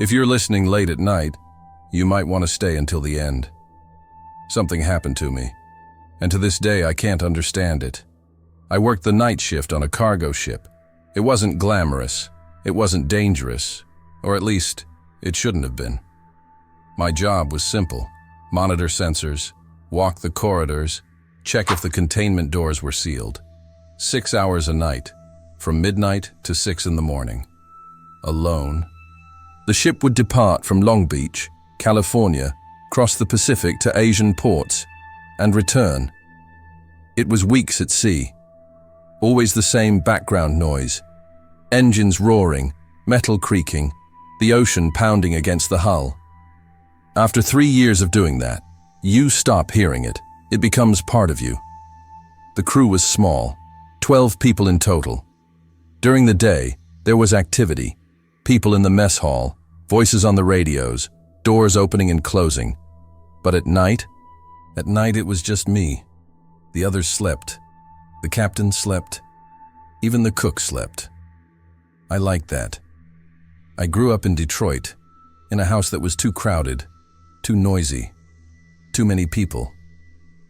If you're listening late at night, you might want to stay until the end. Something happened to me, and to this day I can't understand it. I worked the night shift on a cargo ship. It wasn't glamorous, it wasn't dangerous, or at least, it shouldn't have been. My job was simple: monitor sensors, walk the corridors, check if the containment doors were sealed. 6 hours a night, from midnight to 6 in the morning. Alone. The ship would depart from Long Beach, California, cross the Pacific to Asian ports, and return. It was weeks at sea. Always the same background noise. Engines roaring, metal creaking, the ocean pounding against the hull. After 3 years of doing that, you stop hearing it. It becomes part of you. The crew was small, 12 people in total. During the day, there was activity. People in the mess hall, voices on the radios, doors opening and closing. But at night it was just me. The others slept. The captain slept. Even the cook slept. I liked that. I grew up in Detroit, in a house that was too crowded, too noisy, too many people.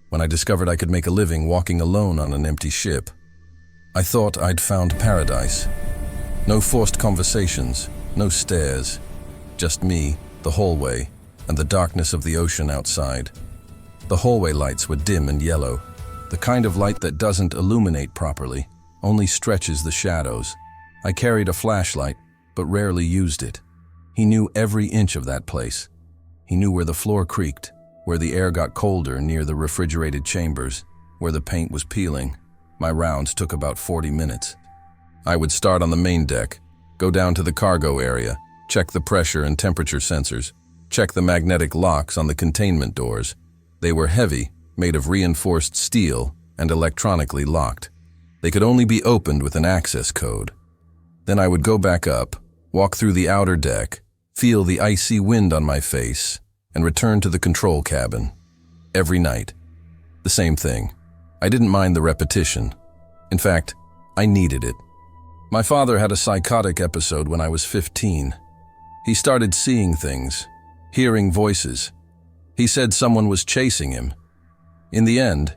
When I discovered I could make a living walking alone on an empty ship, I thought I'd found paradise. No forced conversations, no stares, just me, the hallway, and the darkness of the ocean outside. The hallway lights were dim and yellow, the kind of light that doesn't illuminate properly, only stretches the shadows. I carried a flashlight, but rarely used it. He knew every inch of that place. He knew where the floor creaked, where the air got colder near the refrigerated chambers, where the paint was peeling. My rounds took about 40 minutes. I would start on the main deck, go down to the cargo area, check the pressure and temperature sensors, check the magnetic locks on the containment doors. They were heavy, made of reinforced steel, and electronically locked. They could only be opened with an access code. Then I would go back up, walk through the outer deck, feel the icy wind on my face, and return to the control cabin. Every night. The same thing. I didn't mind the repetition. In fact, I needed it. My father had a psychotic episode when I was 15. He started seeing things, hearing voices. He said someone was chasing him. In the end,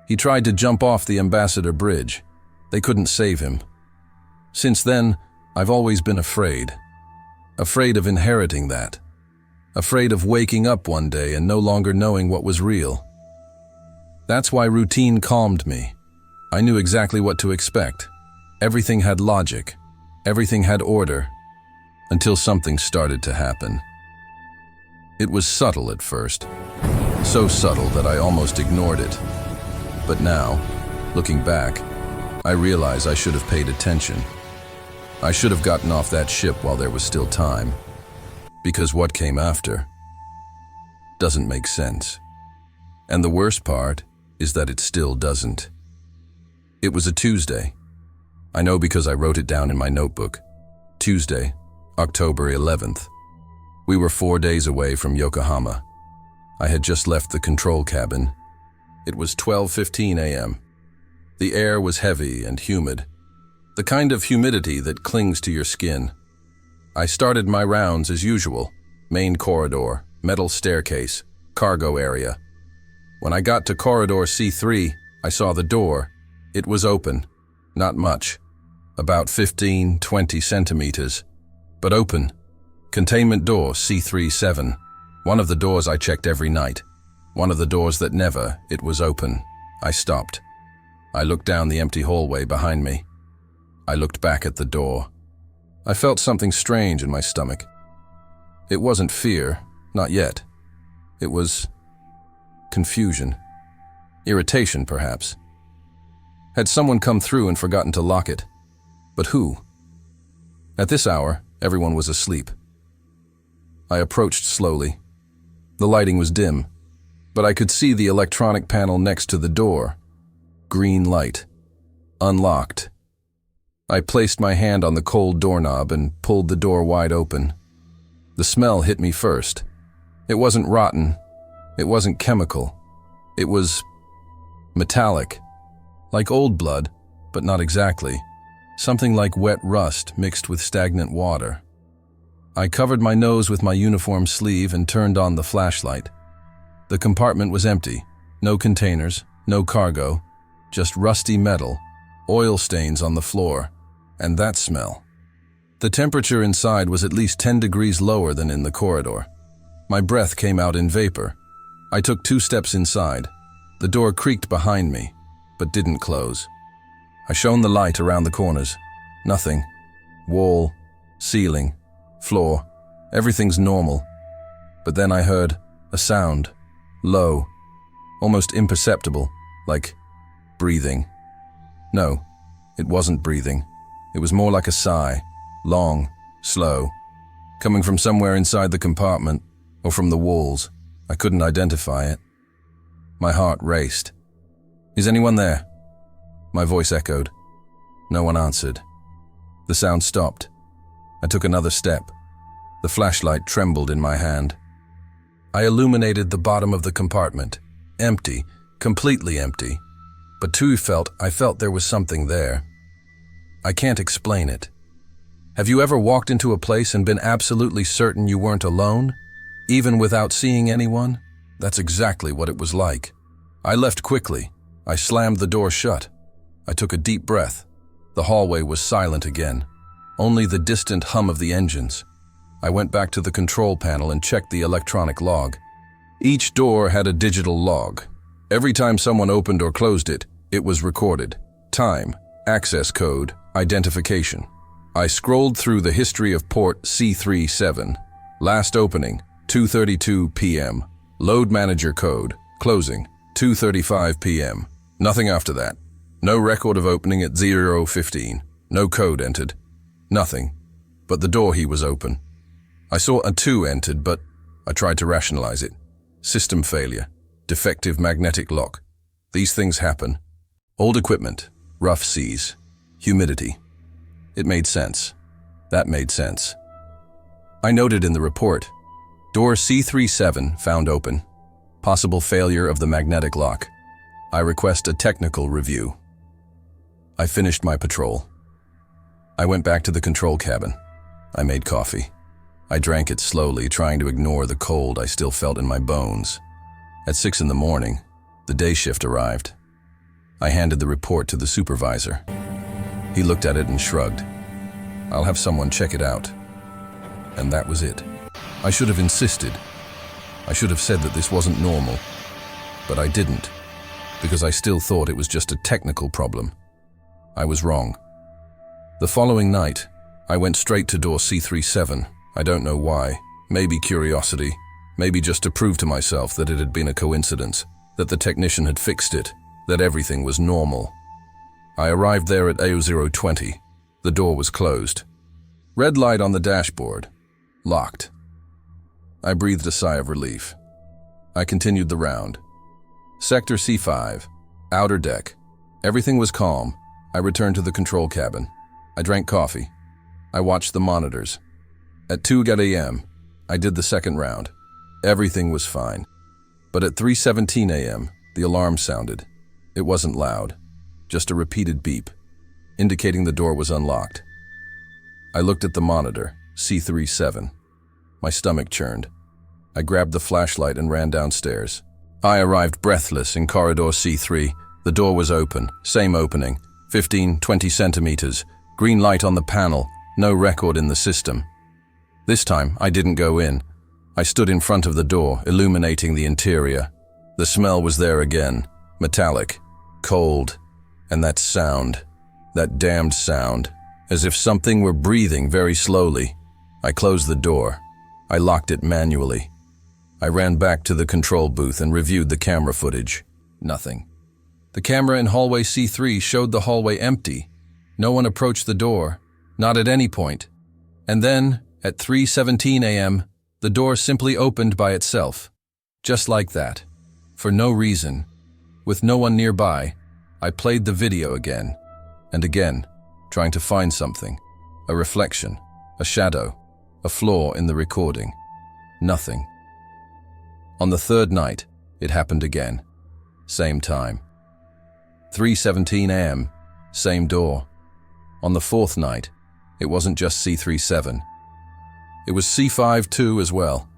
he tried to jump off the Ambassador Bridge. They couldn't save him. Since then, I've always been afraid. Afraid of inheriting that. Afraid of waking up one day and no longer knowing what was real. That's why routine calmed me. I knew exactly what to expect. Everything had logic. Everything had order. Until something started to happen. It was subtle at first. So subtle that I almost ignored it. But now, looking back, I realize I should have paid attention. I should have gotten off that ship while there was still time. Because what came after doesn't make sense. And the worst part is that it still doesn't. It was a Tuesday. I know because I wrote it down in my notebook. Tuesday, October 11th. We were 4 days away from Yokohama. I had just left the control cabin. It was 12:15 a.m. The air was heavy and humid. The kind of humidity that clings to your skin. I started my rounds as usual. Main corridor, metal staircase, cargo area. When I got to corridor C3, I saw the door. It was open. Not much. About 15-20 centimeters. But open. Containment door C37. One of the doors I checked every night. One of the doors that never, it was open. I stopped. I looked down the empty hallway behind me. I looked back at the door. I felt something strange in my stomach. It wasn't fear, not yet. It was confusion. Irritation, perhaps. Had someone come through and forgotten to lock it? But who? At this hour, everyone was asleep. I approached slowly. The lighting was dim, but I could see the electronic panel next to the door. Green light. Unlocked. I placed my hand on the cold doorknob and pulled the door wide open. The smell hit me first. It wasn't rotten. It wasn't chemical. It was metallic. Like old blood, but not exactly. Something like wet rust mixed with stagnant water. I covered my nose with my uniform sleeve and turned on the flashlight. The compartment was empty. No containers, no cargo, just rusty metal, oil stains on the floor, and that smell. The temperature inside was at least 10 degrees lower than in the corridor. My breath came out in vapor. I took 2 steps inside. The door creaked behind me, but didn't close. I shone the light around the corners. Nothing. Wall, ceiling, floor, everything's normal. But then I heard a sound, low, almost imperceptible, like breathing. No, it wasn't breathing. It was more like a sigh, long, slow, coming from somewhere inside the compartment or from the walls. I couldn't identify it. My heart raced. "Is anyone there?" My voice echoed. No one answered. The sound stopped. I took another step. The flashlight trembled in my hand. I illuminated the bottom of the compartment. Empty, completely empty. But I felt there was something there. I can't explain it. Have you ever walked into a place and been absolutely certain you weren't alone? Even without seeing anyone? That's exactly what it was like. I left quickly. I slammed the door shut. I took a deep breath. The hallway was silent again. Only the distant hum of the engines. I went back to the control panel and checked the electronic log. Each door had a digital log. Every time someone opened or closed it, it was recorded. Time, access code, identification. I scrolled through the history of port C37. Last opening, 2:32 p.m. Load manager code, closing, 2:35 p.m. Nothing after that. No record of opening at 0:15. No code entered. Nothing. But the door he was open. I saw a 2 entered, but I tried to rationalize it. System failure. Defective magnetic lock. These things happen. Old equipment. Rough seas. Humidity. It made sense. That made sense. I noted in the report, door C37 found open. Possible failure of the magnetic lock. I request a technical review. I finished my patrol. I went back to the control cabin. I made coffee. I drank it slowly, trying to ignore the cold I still felt in my bones. At 6 in the morning, the day shift arrived. I handed the report to the supervisor. He looked at it and shrugged. "I'll have someone check it out." And that was it. I should have insisted. I should have said that this wasn't normal. But I didn't, because I still thought it was just a technical problem. I was wrong. The following night, I went straight to door C37. I don't know why. Maybe curiosity. Maybe just to prove to myself that it had been a coincidence, that the technician had fixed it, that everything was normal. I arrived there at A020. The door was closed. Red light on the dashboard. Locked. I breathed a sigh of relief. I continued the round. Sector C5. Outer deck. Everything was calm. I returned to the control cabin. I drank coffee. I watched the monitors. At 2 a.m., I did the second round. Everything was fine. But at 3:17 a.m., the alarm sounded. It wasn't loud, just a repeated beep, indicating the door was unlocked. I looked at the monitor, C37. My stomach churned. I grabbed the flashlight and ran downstairs. I arrived breathless in corridor C3. The door was open, same opening, 15-20 centimeters, green light on the panel, no record in the system. This time, I didn't go in. I stood in front of the door, illuminating the interior. The smell was there again, metallic, cold, and that sound, that damned sound, as if something were breathing very slowly. I closed the door. I locked it manually. I ran back to the control booth and reviewed the camera footage. Nothing. The camera in hallway C3 showed the hallway empty. No one approached the door, not at any point. And then, at 3:17 a.m., the door simply opened by itself. Just like that. For no reason. With no one nearby, I played the video again and again, trying to find something. A reflection, a shadow, a flaw in the recording. Nothing. On the third night, it happened again. Same time. 3:17 a.m., same door. On the fourth night, it wasn't just C37. It was C5 too as well.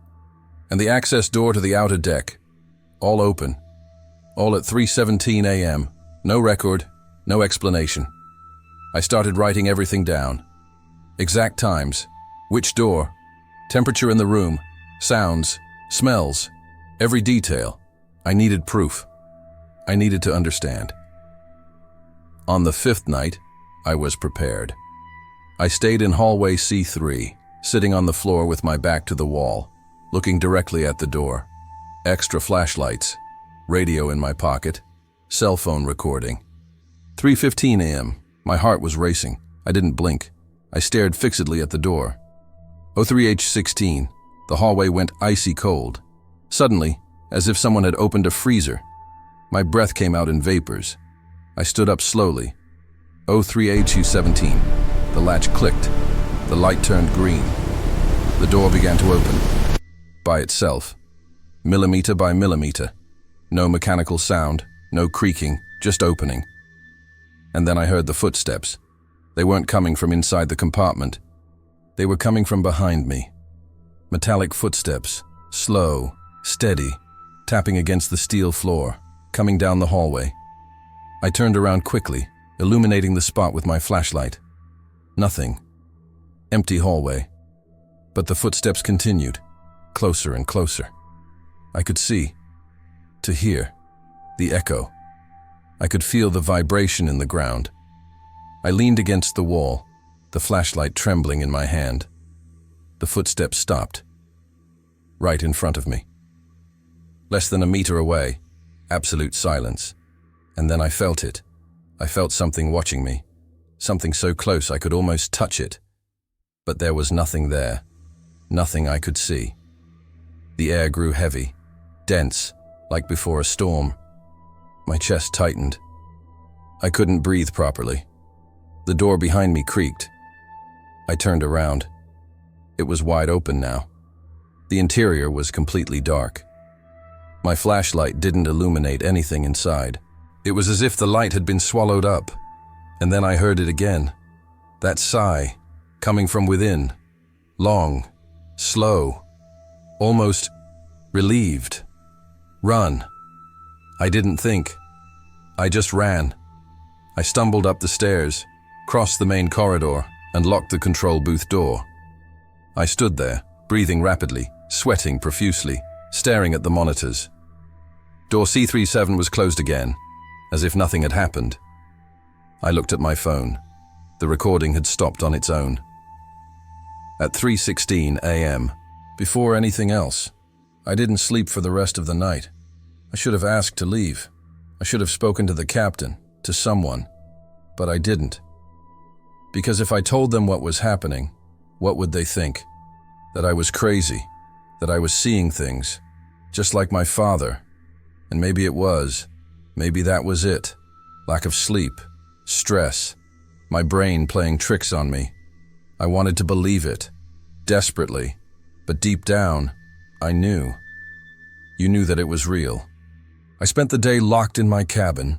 And the access door to the outer deck, all open. All at 3:17 a.m. No record, no explanation. I started writing everything down. Exact times, which door, temperature in the room, sounds, smells, every detail. I needed proof. I needed to understand. On the 5th night, I was prepared. I stayed in hallway C3, sitting on the floor with my back to the wall, looking directly at the door. Extra flashlights, radio in my pocket, cell phone recording. 3:15 a.m. My heart was racing. I didn't blink. I stared fixedly at the door. 03H16. The hallway went icy cold. Suddenly, as if someone had opened a freezer. My breath came out in vapors. I stood up slowly. 03H17. The latch clicked. The light turned green. The door began to open. By itself. Millimeter by millimeter. No mechanical sound, no creaking, just opening. And then I heard the footsteps. They weren't coming from inside the compartment. They were coming from behind me. Metallic footsteps, slow, steady, tapping against the steel floor, coming down the hallway. I turned around quickly, illuminating the spot with my flashlight. Nothing. Empty hallway. But the footsteps continued, closer and closer. I could see, to hear, the echo. I could feel the vibration in the ground. I leaned against the wall, the flashlight trembling in my hand. The footsteps stopped. Right in front of me. Less than a meter away, absolute silence. And then I felt it. I felt something watching me. Something so close I could almost touch it. But there was nothing there. Nothing I could see. The air grew heavy, dense, like before a storm. My chest tightened. I couldn't breathe properly. The door behind me creaked. I turned around. It was wide open now. The interior was completely dark. My flashlight didn't illuminate anything inside. It was as if the light had been swallowed up. And then I heard it again. That sigh, coming from within. Long, slow, almost relieved. Run. I didn't think. I just ran. I stumbled up the stairs, crossed the main corridor, and locked the control booth door. I stood there, breathing rapidly, sweating profusely, staring at the monitors. Door C37 was closed again, as if nothing had happened. I looked at my phone. The recording had stopped on its own. At 3:16 a.m., before anything else, I didn't sleep for the rest of the night. I should have asked to leave. I should have spoken to the captain, to someone, but I didn't. Because if I told them what was happening, what would they think? That I was crazy, that I was seeing things, just like my father. And maybe it was. Maybe that was it. Lack of sleep, stress, my brain playing tricks on me. I wanted to believe it, desperately, but deep down, I knew. You knew that it was real. I spent the day locked in my cabin.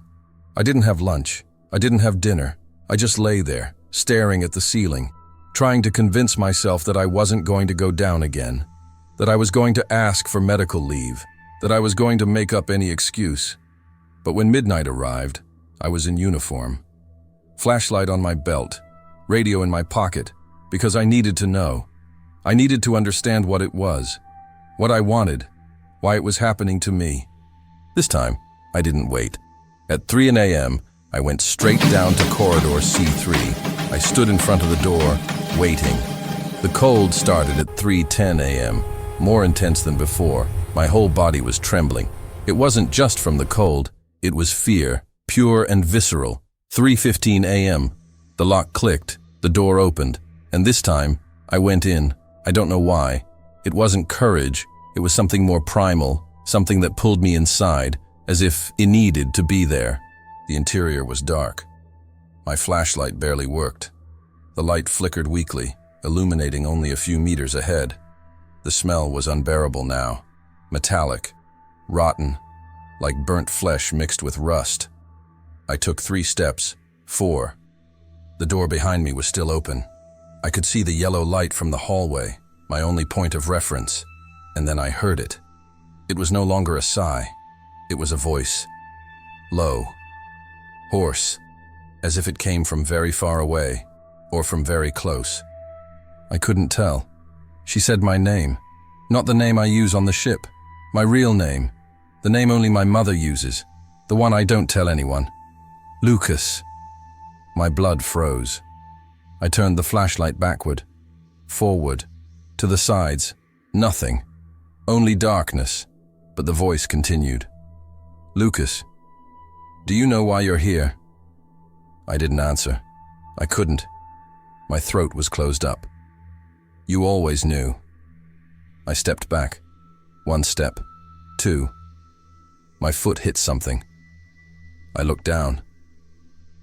I didn't have lunch. I didn't have dinner. I just lay there, staring at the ceiling, trying to convince myself that I wasn't going to go down again, that I was going to ask for medical leave, that I was going to make up any excuse. But when midnight arrived, I was in uniform. Flashlight on my belt, radio in my pocket, because I needed to know. I needed to understand what it was, what I wanted, why it was happening to me. This time, I didn't wait. At 3 a.m., I went straight down to corridor C3. I stood in front of the door, waiting. The cold started at 3:10 a.m., more intense than before. My whole body was trembling. It wasn't just from the cold, it was fear, pure and visceral. 3:15 a.m., the lock clicked, the door opened, and this time, I went in. I don't know why. It wasn't courage, it was something more primal, something that pulled me inside, as if it needed to be there. The interior was dark. My flashlight barely worked. The light flickered weakly, illuminating only a few meters ahead. The smell was unbearable now. Metallic, rotten, like burnt flesh mixed with rust. I took 3 steps, 4. The door behind me was still open. I could see the yellow light from the hallway. my only point of reference, and then I heard it. It was no longer a sigh. It was a voice. Low. Hoarse. As if it came from very far away, or from very close. I couldn't tell. She said my name. Not the name I use on the ship. My real name. The name only my mother uses. The one I don't tell anyone. Lucas. My blood froze. I turned the flashlight backward, forward, to the sides. Nothing. Only darkness. But the voice continued. Lucas, do you know why you're here? I didn't answer. I couldn't. My throat was closed up. You always knew. I stepped back. 1 step. 2. My foot hit something. I looked down.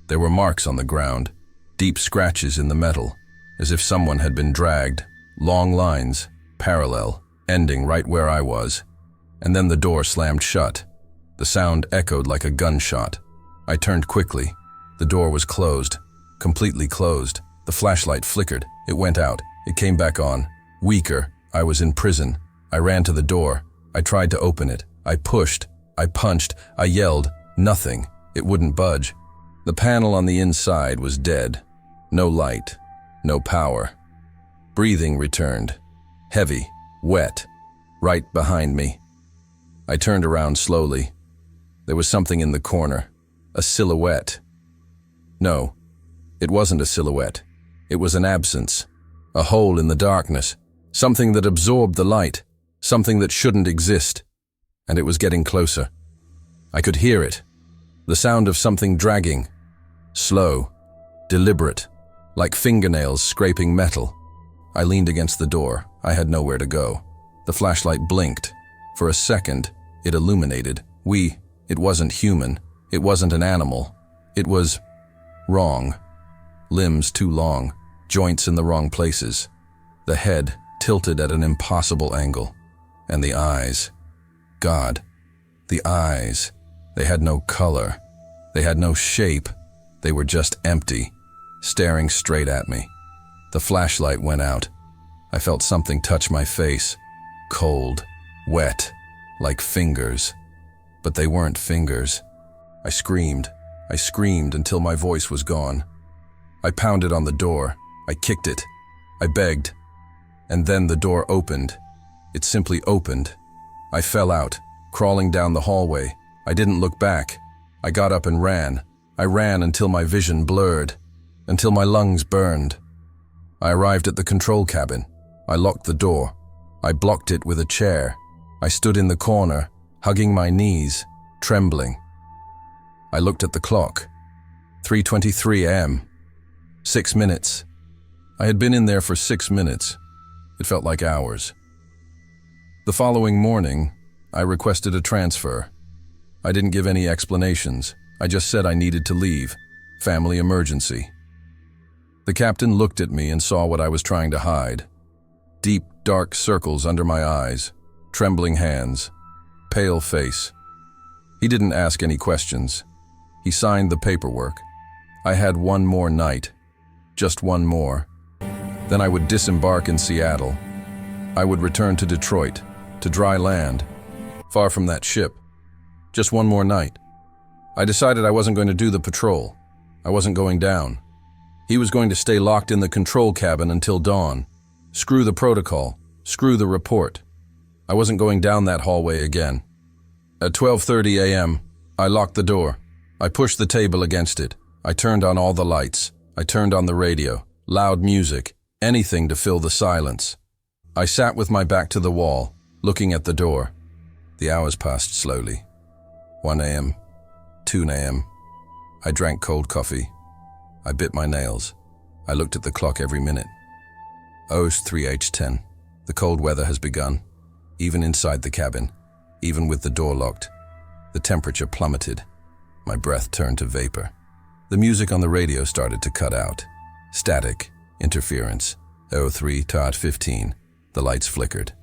There were marks on the ground, deep scratches in the metal, as if someone had been dragged, long lines, parallel, ending right where I was. And then the door slammed shut. The sound echoed like a gunshot. I turned quickly. The door was closed, completely closed. The flashlight flickered. It went out. It came back on. Weaker. I was in prison. I ran to the door. I tried to open it. I pushed. I punched. I yelled. Nothing. It wouldn't budge. The panel on the inside was dead. No light. No power. Breathing returned. Heavy. Wet. Right behind me. I turned around slowly. There was something in the corner. A silhouette. No, it wasn't a silhouette. It was an absence. A hole in the darkness. Something that absorbed the light. Something that shouldn't exist. And it was getting closer. I could hear it. The sound of something dragging. Slow. Deliberate. Like fingernails scraping metal. I leaned against the door. I had nowhere to go. The flashlight blinked. For a second, it illuminated. It wasn't human. It wasn't an animal. It was wrong. Limbs too long. Joints in the wrong places. The head tilted at an impossible angle. And the eyes. God. The eyes. They had no color. They had no shape. They were just empty, staring straight at me. The flashlight went out. I felt something touch my face. Cold. Wet. Like fingers. But they weren't fingers. I screamed. I screamed until my voice was gone. I pounded on the door. I kicked it. I begged. And then the door opened. It simply opened. I fell out, crawling down the hallway. I didn't look back. I got up and ran. I ran until my vision blurred, until my lungs burned. I arrived at the control cabin. I locked the door. I blocked it with a chair. I stood in the corner, hugging my knees, trembling. I looked at the clock. 3:23 a.m. 6 minutes. I had been in there for 6 minutes. It felt like hours. The following morning, I requested a transfer. I didn't give any explanations. I just said I needed to leave. Family emergency. The captain looked at me and saw what I was trying to hide. Deep, dark circles under my eyes, trembling hands, pale face. He didn't ask any questions. He signed the paperwork. I had one more night. Just one more. Then I would disembark in Seattle. I would return to Detroit, to dry land, far from that ship. Just one more night. I decided I wasn't going to do the patrol. I wasn't going down. He was going to stay locked in the control cabin until dawn. Screw the protocol. Screw the report. I wasn't going down that hallway again. At 12:30 a.m., I locked the door. I pushed the table against it. I turned on all the lights. I turned on the radio. Loud music. Anything to fill the silence. I sat with my back to the wall, looking at the door. The hours passed slowly. 1 a.m., 2 a.m. I drank cold coffee. I bit my nails. I looked at the clock every minute. 03h10. The cold weather has begun. Even inside the cabin, even with the door locked. The temperature plummeted. My breath turned to vapor. The music on the radio started to cut out. Static, interference. 03:15. The lights flickered.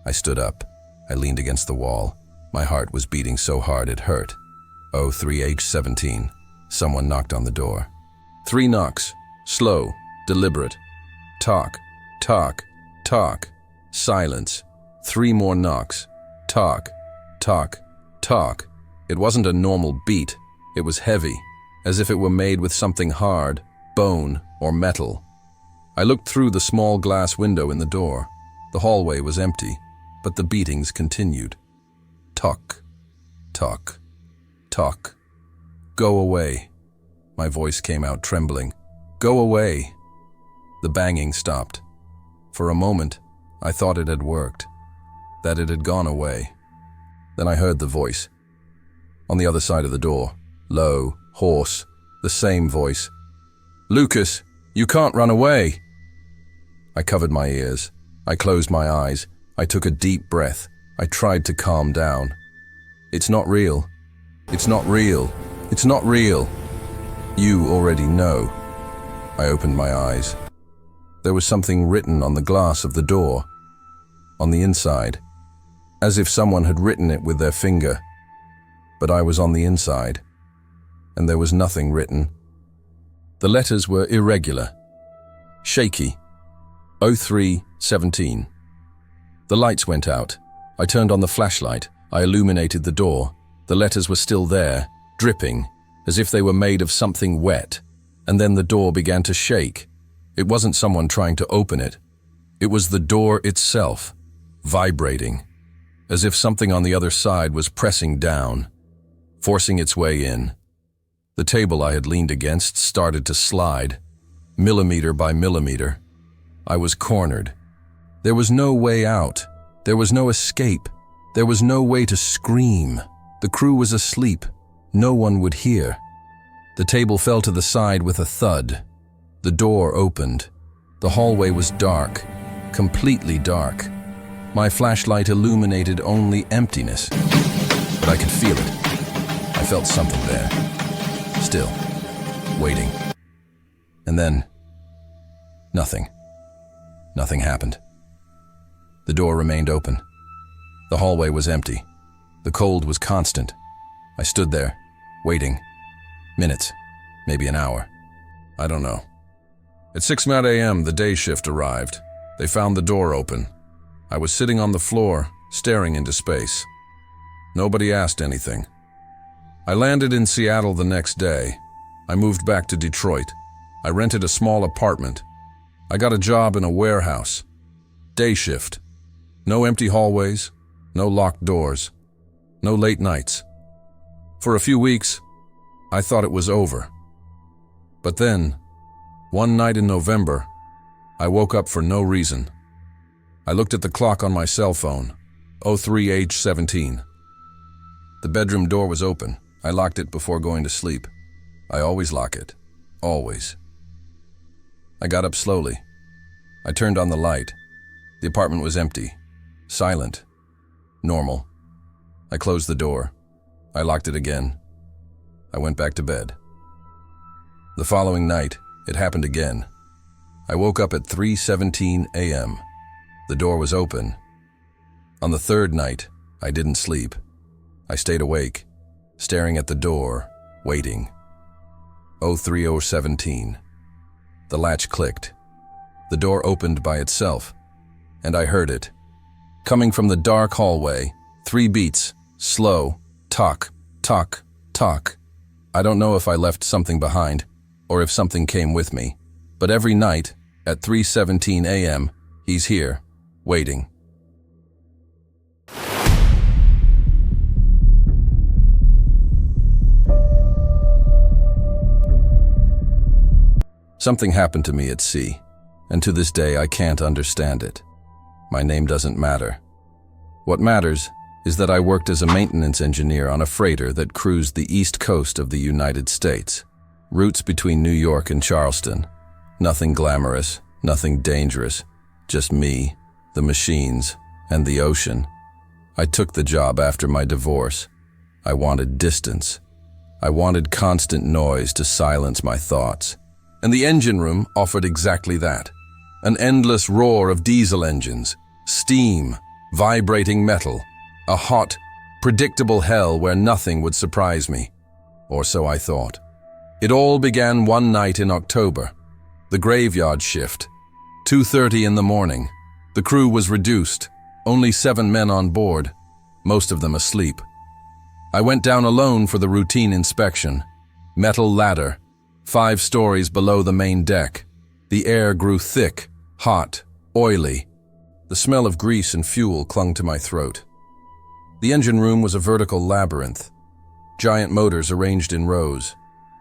I stood up. I leaned against the wall. My heart was beating so hard it hurt. 03h17. Someone knocked on the door. 3 knocks. Slow, deliberate. Talk, talk, talk. Silence. 3 more knocks. Talk, talk, talk. It wasn't a normal beat. It was heavy, as if it were made with something hard, bone or metal. I looked through the small glass window in the door. The hallway was empty, but the beatings continued. Talk, talk, talk. Go away. My voice came out trembling. Go away. The banging stopped. For a moment, I thought it had worked, that it had gone away. Then I heard the voice. On the other side of the door, low, hoarse, the same voice. Lucas, you can't run away. I covered my ears. I closed my eyes. I took a deep breath. I tried to calm down. It's not real. It's not real. It's not real. You already know. I opened my eyes. There was something written on the glass of the door, on the inside, as if someone had written it with their finger. But I was on the inside, and there was nothing written. The letters were irregular, shaky. 0317. The lights went out. I turned on the flashlight. I illuminated the door. The letters were still there, dripping, as if they were made of something wet. And then the door began to shake. It wasn't someone trying to open it. It was the door itself, vibrating, as if something on the other side was pressing down, forcing its way in. The table I had leaned against started to slide, millimeter by millimeter. I was cornered. There was no way out. There was no escape. There was no way to scream. The crew was asleep. No one would hear. The table fell to the side with a thud. The door opened. The hallway was dark, completely dark. My flashlight illuminated only emptiness, but I could feel it. I felt something there, still, waiting. And then, nothing. Nothing happened. The door remained open. The hallway was empty. The cold was constant. I stood there, waiting. Minutes, maybe an hour. I don't know. At 6 a.m., the day shift arrived. They found the door open. I was sitting on the floor, staring into space. Nobody asked anything. I landed in Seattle the next day. I moved back to Detroit. I rented a small apartment. I got a job in a warehouse. Day shift. No empty hallways, no locked doors, no late nights. For a few weeks, I thought it was over. But then, one night in November, I woke up for no reason. I looked at the clock on my cell phone, 03H17. The bedroom door was open. I locked it before going to sleep. I always lock it. Always. I got up slowly. I turned on the light. The apartment was empty, silent, normal. I closed the door. I locked it again. I went back to bed. The following night, it happened again. I woke up at 3:17 a.m. The door was open. On the third night, I didn't sleep. I stayed awake, staring at the door, waiting. 03017. The latch clicked. The door opened by itself, and I heard it. Coming from the dark hallway, 3 beats, slow, talk, talk, talk. I don't know if I left something behind, or if something came with me, but every night, at 3:17 a.m., he's here, waiting. Something happened to me at sea, and to this day I can't understand it. My name doesn't matter. What matters is that I worked as a maintenance engineer on a freighter that cruised the east coast of the United States. Routes between New York and Charleston. Nothing glamorous, nothing dangerous, just me, the machines, and the ocean. I took the job after my divorce. I wanted distance. I wanted constant noise to silence my thoughts. And the engine room offered exactly that. An endless roar of diesel engines, steam, vibrating metal, a hot, predictable hell where nothing would surprise me. Or so I thought. It all began one night in October. The graveyard shift. 2:30 in the morning. The crew was reduced, only 7 men on board, most of them asleep. I went down alone for the routine inspection. Metal ladder, 5 stories below the main deck. The air grew thick, hot, oily. The smell of grease and fuel clung to my throat. The engine room was a vertical labyrinth. Giant motors arranged in rows,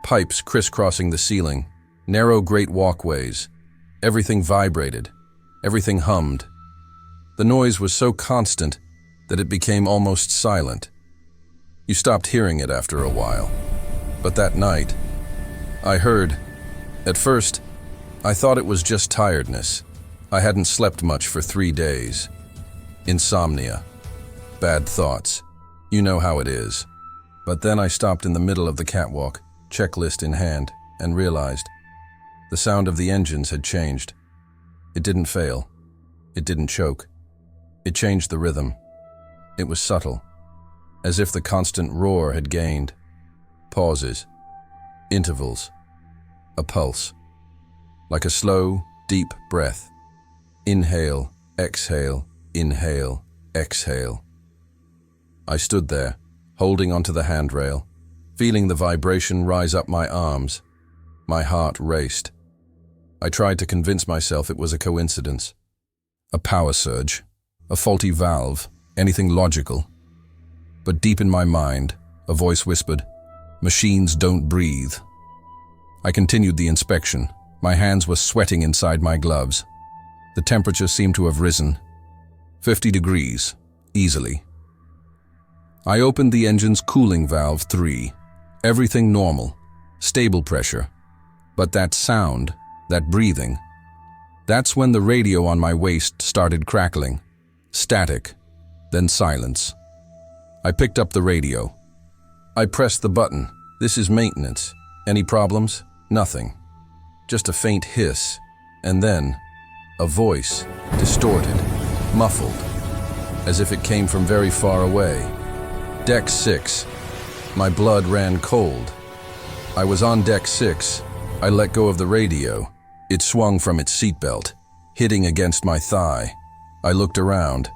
pipes crisscrossing the ceiling, narrow great walkways. Everything vibrated, everything hummed. The noise was so constant that it became almost silent. You stopped hearing it after a while. But that night, I heard. At first, I thought it was just tiredness. I hadn't slept much for 3 days. Insomnia. Bad thoughts. You know how it is. But then I stopped in the middle of the catwalk, checklist in hand, and realized the sound of the engines had changed. It didn't fail. It didn't choke. It changed the rhythm. It was subtle, as if the constant roar had gained pauses, intervals, a pulse, like a slow, deep breath. Inhale, exhale, inhale, exhale. I stood there, holding onto the handrail, feeling the vibration rise up my arms. My heart raced. I tried to convince myself it was a coincidence. A power surge, a faulty valve, anything logical. But deep in my mind, a voice whispered, "Machines don't breathe." I continued the inspection. My hands were sweating inside my gloves. The temperature seemed to have risen. 50 degrees, easily. I opened the engine's cooling valve 3. Everything normal, stable pressure. But that sound, that breathing, that's when the radio on my waist started crackling. Static, then silence. I picked up the radio. I pressed the button. "This is maintenance. Any problems?" Nothing. Just a faint hiss. And then, a voice, distorted, muffled, as if it came from very far away. Deck 6. My blood ran cold. I was on deck 6. I let go of the radio. It swung from its seatbelt, hitting against my thigh. I looked around.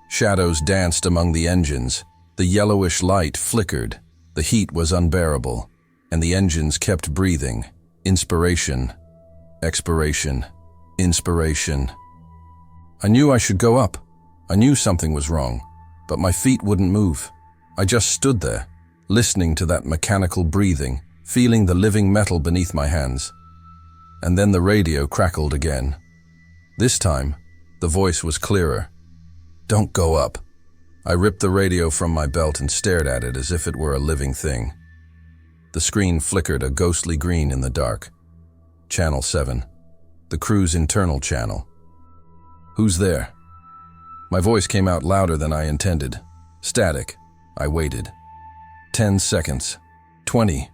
Shadows danced among the engines. The yellowish light flickered. The heat was unbearable, and the engines kept breathing. Inspiration, expiration, inspiration. I knew I should go up. I knew something was wrong, but my feet wouldn't move. I just stood there, listening to that mechanical breathing, feeling the living metal beneath my hands. And then the radio crackled again. This time, the voice was clearer. "Don't go up." I ripped the radio from my belt and stared at it as if it were a living thing. The screen flickered a ghostly green in the dark. Channel 7. The crew's internal channel. "Who's there?" My voice came out louder than I intended. Static. I waited. 10 seconds. 20.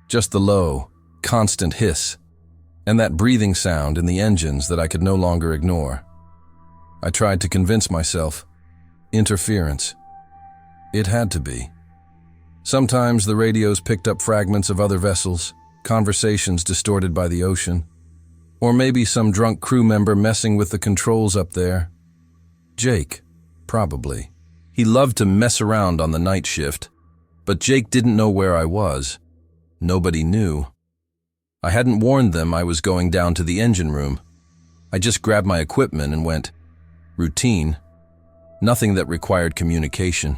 Just the low, constant hiss, and that breathing sound in the engines that I could no longer ignore. I tried to convince myself. Interference. It had to be. Sometimes the radios picked up fragments of other vessels, conversations distorted by the ocean, or maybe some drunk crew member messing with the controls up there. Jake, probably. He loved to mess around on the night shift, but Jake didn't know where I was. Nobody knew. I hadn't warned them I was going down to the engine room. I just grabbed my equipment and went. Routine. Nothing that required communication.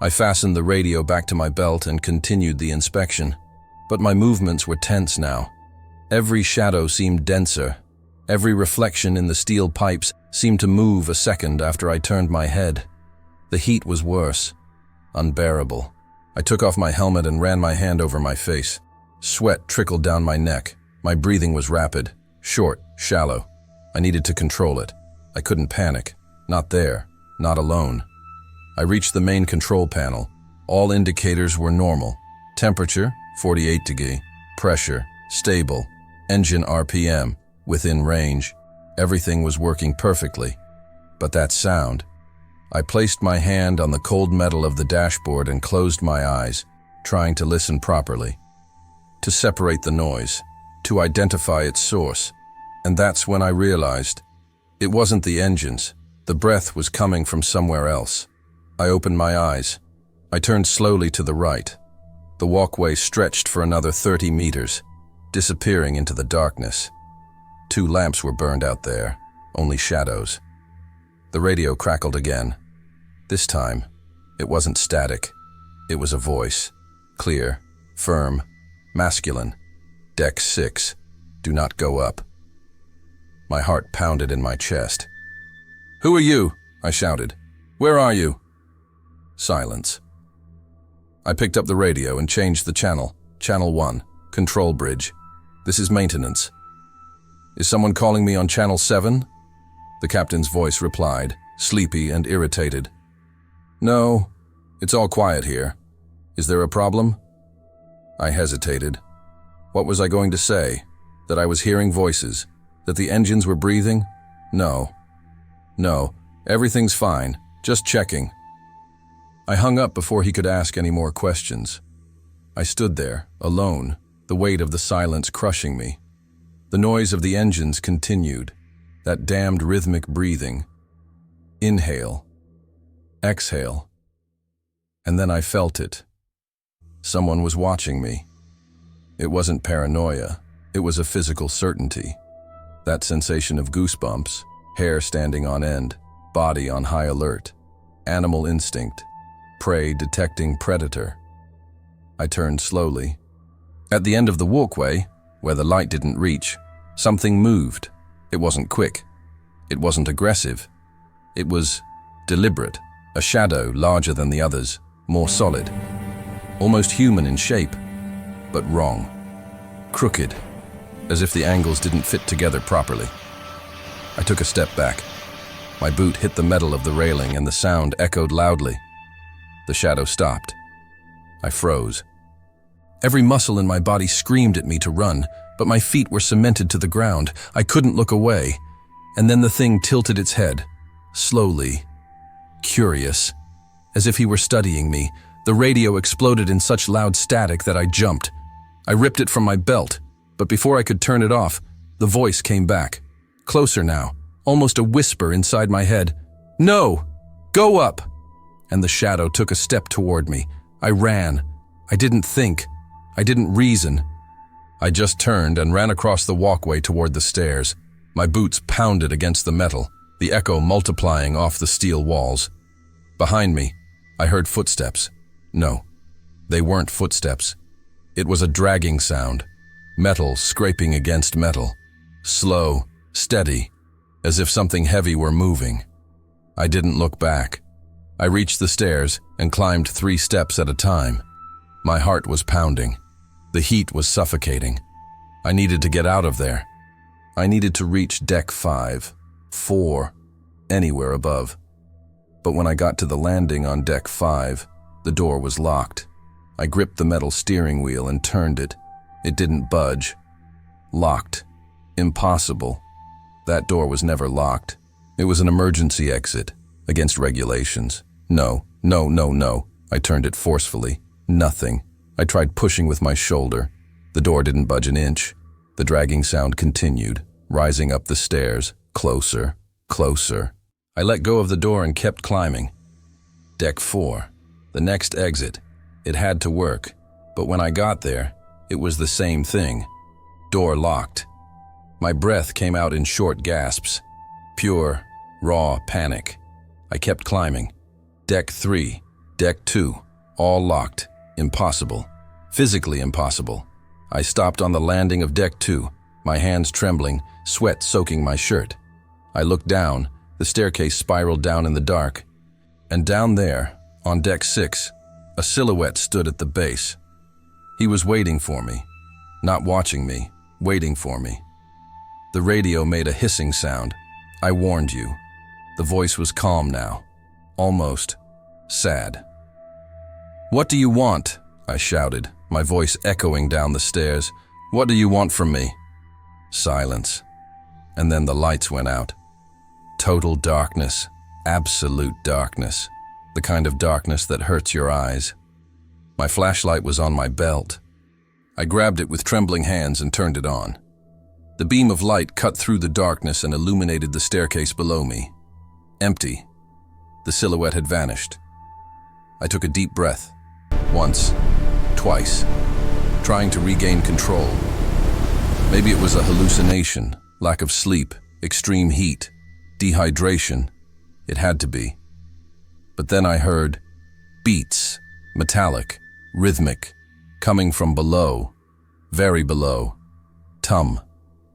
I fastened the radio back to my belt and continued the inspection, but my movements were tense now. Every shadow seemed denser. Every reflection in the steel pipes seemed to move a second after I turned my head. The heat was worse, unbearable. I took off my helmet and ran my hand over my face. Sweat trickled down my neck. My breathing was rapid, short, shallow. I needed to control it. I couldn't panic. Not there. Not alone. I reached the main control panel. All indicators were normal. Temperature, 48 degrees. Pressure, stable. Engine RPM, within range. Everything was working perfectly. But that sound. I placed my hand on the cold metal of the dashboard and closed my eyes, trying to listen properly. To separate the noise. To identify its source. And that's when I realized It wasn't the engines. The breath was coming from somewhere else. I opened my eyes. I turned slowly to the right. The walkway stretched for another 30 meters, disappearing into the darkness. 2 lamps were burned out there, only shadows. The radio crackled again. This time, it wasn't static. It was a voice. Clear, firm, masculine. Deck 6. Do not go up. My heart pounded in my chest. "Who are you?" I shouted. "Where are you?" Silence. I picked up the radio and changed the channel. Channel 1, control bridge. "This is maintenance." "Is someone calling me on channel 7? The captain's voice replied, sleepy and irritated. "No, it's all quiet here. Is there a problem?" I hesitated. What was I going to say? That I was hearing voices? That the engines were breathing? No, everything's fine. Just checking. I hung up before he could ask any more questions. I stood there, alone, the weight of the silence crushing me. The noise of the engines continued, that damned rhythmic breathing. Inhale, exhale. And then I felt it. Someone was watching me. It wasn't paranoia, it was a physical certainty. That sensation of goosebumps, hair standing on end, body on high alert, animal instinct, prey detecting predator. I turned slowly. At the end of the walkway, where the light didn't reach, something moved. It wasn't quick. It wasn't aggressive. It was deliberate, a shadow larger than the others, more solid, almost human in shape, but wrong, crooked, as if the angles didn't fit together properly. I took a step back. My boot hit the metal of the railing and the sound echoed loudly. The shadow stopped. I froze. Every muscle in my body screamed at me to run, but my feet were cemented to the ground. I couldn't look away. And then the thing tilted its head, slowly, curious, as if he were studying me. The radio exploded in such loud static that I jumped. I ripped it from my belt, but before I could turn it off, the voice came back. Closer now, almost a whisper inside my head. "No! Go up!" And the shadow took a step toward me. I ran. I didn't think. I didn't reason. I just turned and ran across the walkway toward the stairs. My boots pounded against the metal, the echo multiplying off the steel walls. Behind me, I heard footsteps. No, they weren't footsteps. It was a dragging sound, metal scraping against metal, slow, steady, as if something heavy were moving. I didn't look back. I reached the stairs and climbed 3 steps at a time. My heart was pounding. The heat was suffocating. I needed to get out of there. I needed to reach deck 5, 4, anywhere above. But when I got to the landing on deck 5, the door was locked. I gripped the metal steering wheel and turned it. It didn't budge. Locked. Impossible. That door was never locked. It was an emergency exit, against regulations. No. I turned it forcefully. Nothing. I tried pushing with my shoulder. The door didn't budge an inch. The dragging sound continued, rising up the stairs, closer, closer. I let go of the door and kept climbing. Deck 4, the next exit. It had to work, but when I got there, it was the same thing. Door locked. My breath came out in short gasps. Pure, raw panic. I kept climbing. Deck 3, Deck 2, all locked. Impossible. Physically impossible. I stopped on the landing of Deck 2, my hands trembling, sweat soaking my shirt. I looked down. The staircase spiraled down in the dark. And down there, on Deck 6, a silhouette stood at the base. He was waiting for me. Not watching me, waiting for me. The radio made a hissing sound. "I warned you." The voice was calm now. Almost sad. "What do you want?" I shouted, my voice echoing down the stairs. "What do you want from me?" Silence. And then the lights went out. Total darkness. Absolute darkness. The kind of darkness that hurts your eyes. My flashlight was on my belt. I grabbed it with trembling hands and turned it on. The beam of light cut through the darkness and illuminated the staircase below me. Empty. The silhouette had vanished. I took a deep breath. Once, twice, trying to regain control. Maybe it was a hallucination, lack of sleep, extreme heat, dehydration. It had to be. But then I heard beats, metallic, rhythmic, coming from below, very below. Tum,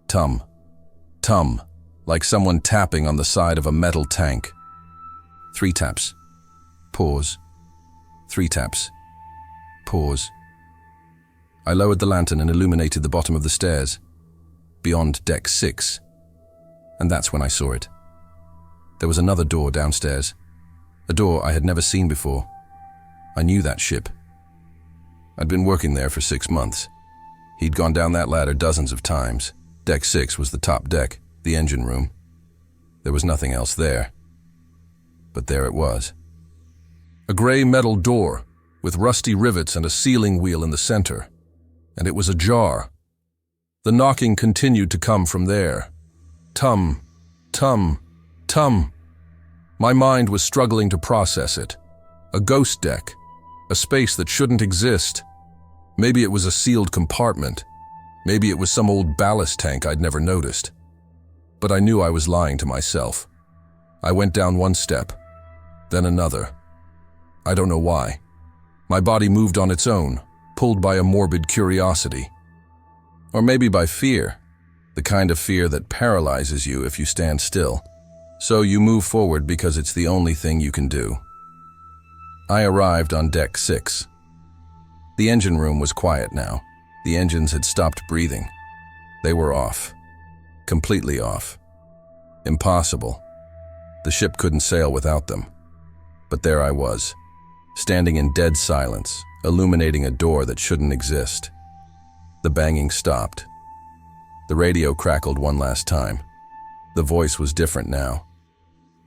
tum, tum, like someone tapping on the side of a metal tank. 3 taps. Pause. 3 taps. Pause. I lowered the lantern and illuminated the bottom of the stairs, beyond deck 6. And that's when I saw it. There was another door downstairs, a door I had never seen before. I knew that ship. I'd been working there for 6 months. He'd gone down that ladder dozens of times. Deck 6 was the top deck, the engine room. There was nothing else there. But there it was. A gray metal door with rusty rivets and a sealing wheel in the center. And it was ajar. The knocking continued to come from there. Tum, tum, tum. My mind was struggling to process it. A ghost deck. A space that shouldn't exist. Maybe it was a sealed compartment. Maybe it was some old ballast tank I'd never noticed. But I knew I was lying to myself. I went down 1 step, then another. I don't know why. My body moved on its own, pulled by a morbid curiosity. Or maybe by fear, the kind of fear that paralyzes you if you stand still. So you move forward because it's the only thing you can do. I arrived on deck 6. The engine room was quiet now. The engines had stopped breathing. They were off. Completely off. Impossible. The ship couldn't sail without them. But there I was, standing in dead silence, illuminating a door that shouldn't exist. The banging stopped. The radio crackled one last time. The voice was different now.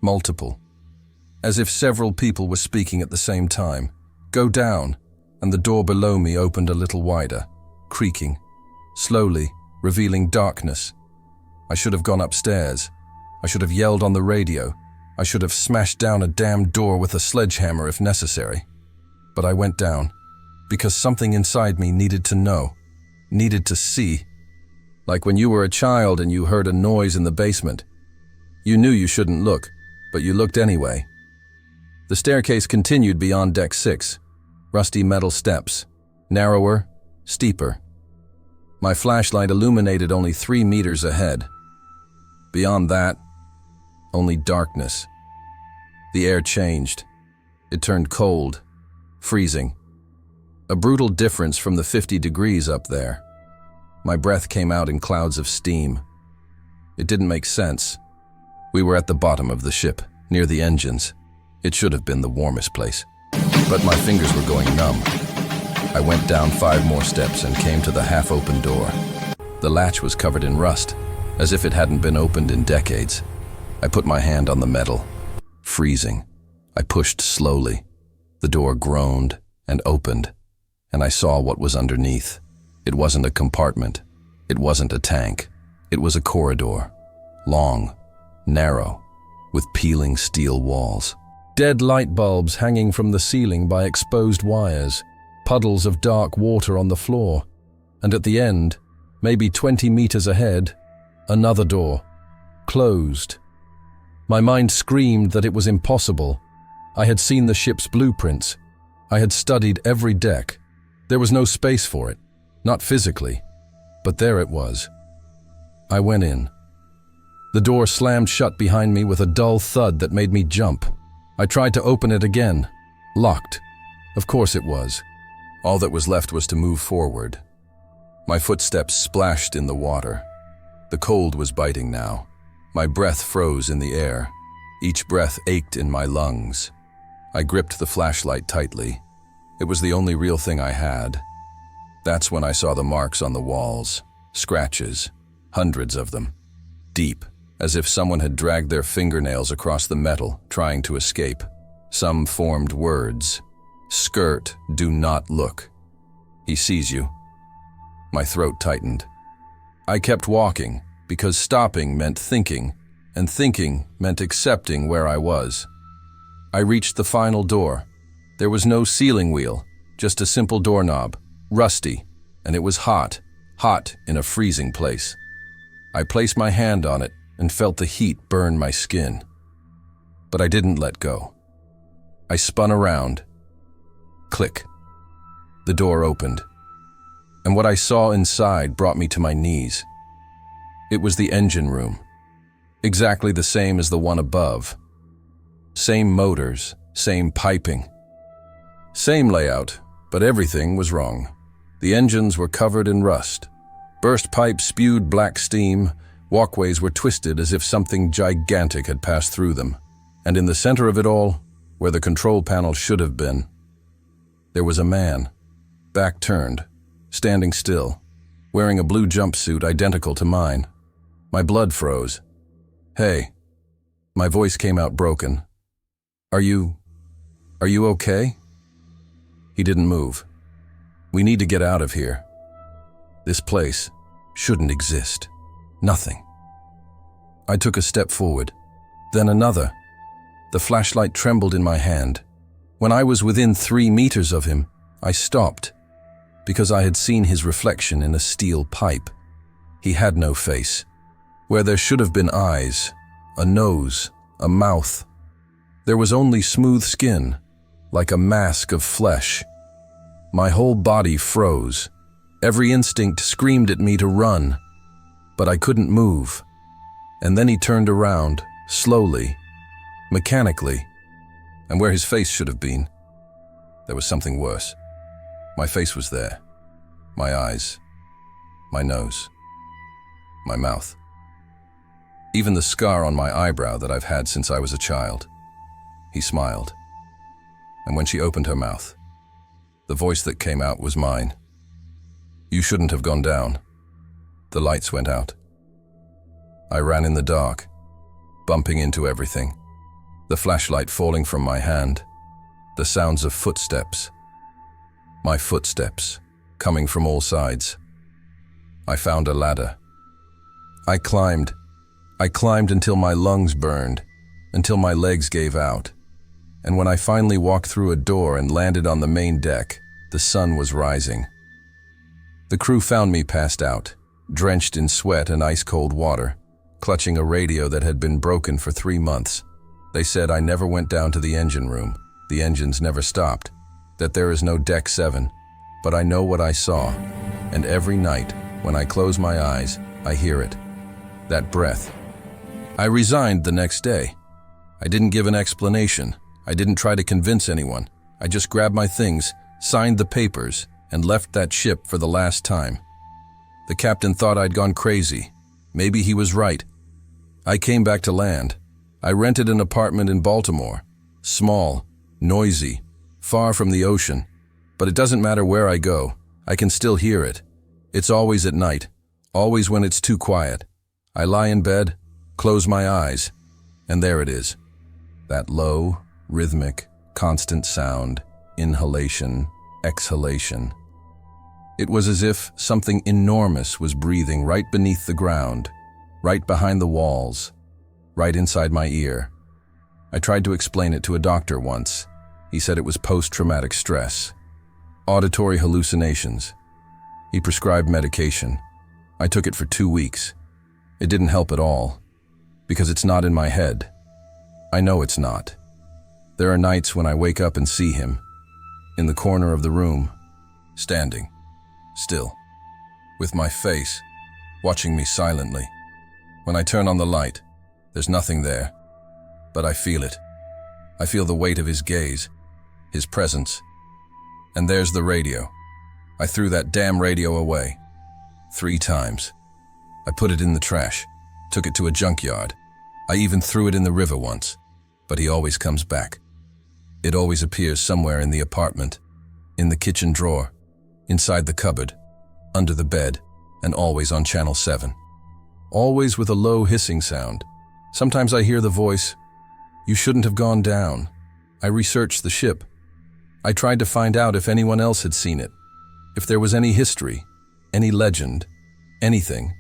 Multiple. As if several people were speaking at the same time. Go down, and the door below me opened a little wider, creaking, slowly, revealing darkness. I should have gone upstairs. I should have yelled on the radio. I should have smashed down a damn door with a sledgehammer if necessary. But I went down, because something inside me needed to know, needed to see. Like when you were a child and you heard a noise in the basement. You knew you shouldn't look, but you looked anyway. The staircase continued beyond deck 6. Rusty metal steps, narrower, steeper. My flashlight illuminated only 3 meters ahead. Beyond that, only darkness. The air changed. It turned cold, freezing. A brutal difference from the 50 degrees up there. My breath came out in clouds of steam. It didn't make sense. We were at the bottom of the ship, near the engines. It should have been the warmest place. But my fingers were going numb. I went down 5 more steps and came to the half-open door. The latch was covered in rust, as if it hadn't been opened in decades. I put my hand on the metal, freezing. I pushed slowly. The door groaned and opened, and I saw what was underneath. It wasn't a compartment. It wasn't a tank. It was a corridor, long, narrow, with peeling steel walls. Dead light bulbs hanging from the ceiling by exposed wires, puddles of dark water on the floor, and at the end, maybe 20 meters ahead, another door, closed. My mind screamed that it was impossible. I had seen the ship's blueprints. I had studied every deck. There was no space for it, not physically, but there it was. I went in. The door slammed shut behind me with a dull thud that made me jump. I tried to open it again. Locked. Of course it was. All that was left was to move forward. My footsteps splashed in the water. The cold was biting now. My breath froze in the air. Each breath ached in my lungs. I gripped the flashlight tightly. It was the only real thing I had. That's when I saw the marks on the walls. Scratches. Hundreds of them. Deep, as if someone had dragged their fingernails across the metal, trying to escape. Some formed words. Skirt, do not look. He sees you. My throat tightened. I kept walking, because stopping meant thinking, and thinking meant accepting where I was. I reached the final door. There was no ceiling wheel, just a simple doorknob, rusty, and it was hot in a freezing place. I placed my hand on it and felt the heat burn my skin. But I didn't let go. I spun around. Click. The door opened, and what I saw inside brought me to my knees. It was the engine room, exactly the same as the one above. Same motors, same piping. Same layout, but everything was wrong. The engines were covered in rust. Burst pipes spewed black steam. Walkways were twisted as if something gigantic had passed through them. And in the center of it all, where the control panel should have been, there was a man, back turned, standing still, wearing a blue jumpsuit identical to mine. My blood froze. "Hey." My voice came out broken. Are you okay?" He didn't move. "We need to get out of here. This place shouldn't exist. Nothing." I took a step forward, then another. The flashlight trembled in my hand. When I was within 3 meters of him, I stopped, because I had seen his reflection in a steel pipe. He had no face. Where there should have been eyes, a nose, a mouth, there was only smooth skin, like a mask of flesh. My whole body froze. Every instinct screamed at me to run, but I couldn't move. And then he turned around, slowly, mechanically, and where his face should have been, there was something worse. My face was there. My eyes, my nose, my mouth. Even the scar on my eyebrow that I've had since I was a child. He smiled, and when she opened her mouth, the voice that came out was mine. "You shouldn't have gone down." The lights went out. I ran in the dark, bumping into everything, the flashlight falling from my hand, the sounds of footsteps. My footsteps, coming from all sides. I found a ladder. I climbed until my lungs burned, until my legs gave out. And when I finally walked through a door and landed on the main deck, the sun was rising. The crew found me passed out, drenched in sweat and ice-cold water, clutching a radio that had been broken for 3 months. They said I never went down to the engine room, the engines never stopped, that there is no Deck 7. But I know what I saw, and every night, when I close my eyes, I hear it. That breath. I resigned the next day. I didn't give an explanation. I didn't try to convince anyone. I just grabbed my things, signed the papers, and left that ship for the last time. The captain thought I'd gone crazy. Maybe he was right. I came back to land. I rented an apartment in Baltimore. Small, noisy, far from the ocean. But it doesn't matter where I go. I can still hear it. It's always at night, always when it's too quiet. I lie in bed, close my eyes, and there it is. That low, rhythmic, constant sound, inhalation, exhalation. It was as if something enormous was breathing right beneath the ground, right behind the walls, right inside my ear. I tried to explain it to a doctor once. He said it was post-traumatic stress, auditory hallucinations. He prescribed medication. I took it for 2 weeks. It didn't help at all, because it's not in my head. I know it's not. There are nights when I wake up and see him, in the corner of the room, standing, still, with my face, watching me silently. When I turn on the light, there's nothing there, but I feel it. I feel the weight of his gaze, his presence. And there's the radio. I threw that damn radio away. 3 times. I put it in the trash, took it to a junkyard. I even threw it in the river once, but he always comes back. It always appears somewhere in the apartment, in the kitchen drawer, inside the cupboard, under the bed, and always on channel 7. Always with a low hissing sound. Sometimes I hear the voice, "You shouldn't have gone down." I researched the ship. I tried to find out if anyone else had seen it, if there was any history, any legend, anything,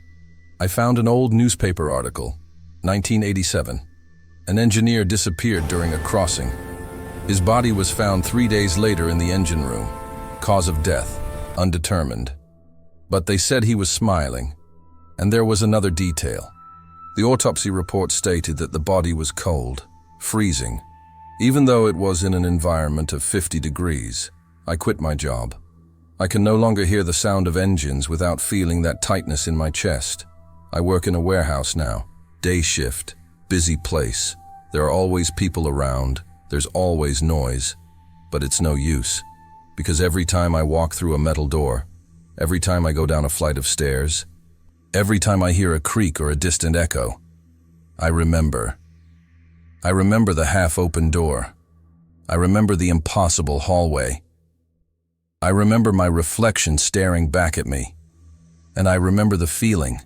I found an old newspaper article, 1987. An engineer disappeared during a crossing. His body was found 3 days later in the engine room. Cause of death, undetermined. But they said he was smiling. And there was another detail. The autopsy report stated that the body was cold, freezing. Even though it was in an environment of 50 degrees, I quit my job. I can no longer hear the sound of engines without feeling that tightness in my chest. I work in a warehouse now. Day shift, busy place. There are always people around. There's always noise. But it's no use. Because every time I walk through a metal door, every time I go down a flight of stairs, every time I hear a creak or a distant echo, I remember. I remember the half-open door. I remember the impossible hallway. I remember my reflection staring back at me. And I remember the feeling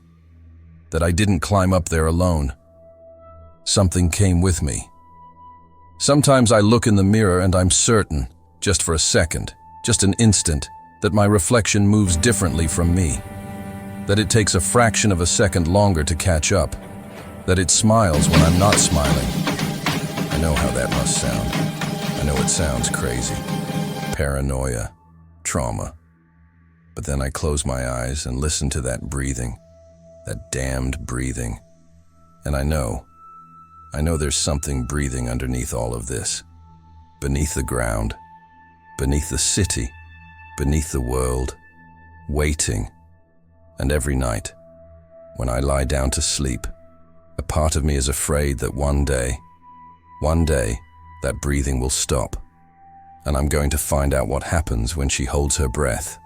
that I didn't climb up there alone. Something came with me. Sometimes I look in the mirror and I'm certain, just for a second, just an instant, that my reflection moves differently from me. That it takes a fraction of a second longer to catch up. That it smiles when I'm not smiling. I know how that must sound. I know it sounds crazy. Paranoia. Trauma. But then I close my eyes and listen to that breathing. That damned breathing. And I know there's something breathing underneath all of this. Beneath the ground. Beneath the city. Beneath the world. Waiting. And every night, when I lie down to sleep, a part of me is afraid that one day, that breathing will stop. And I'm going to find out what happens when she holds her breath.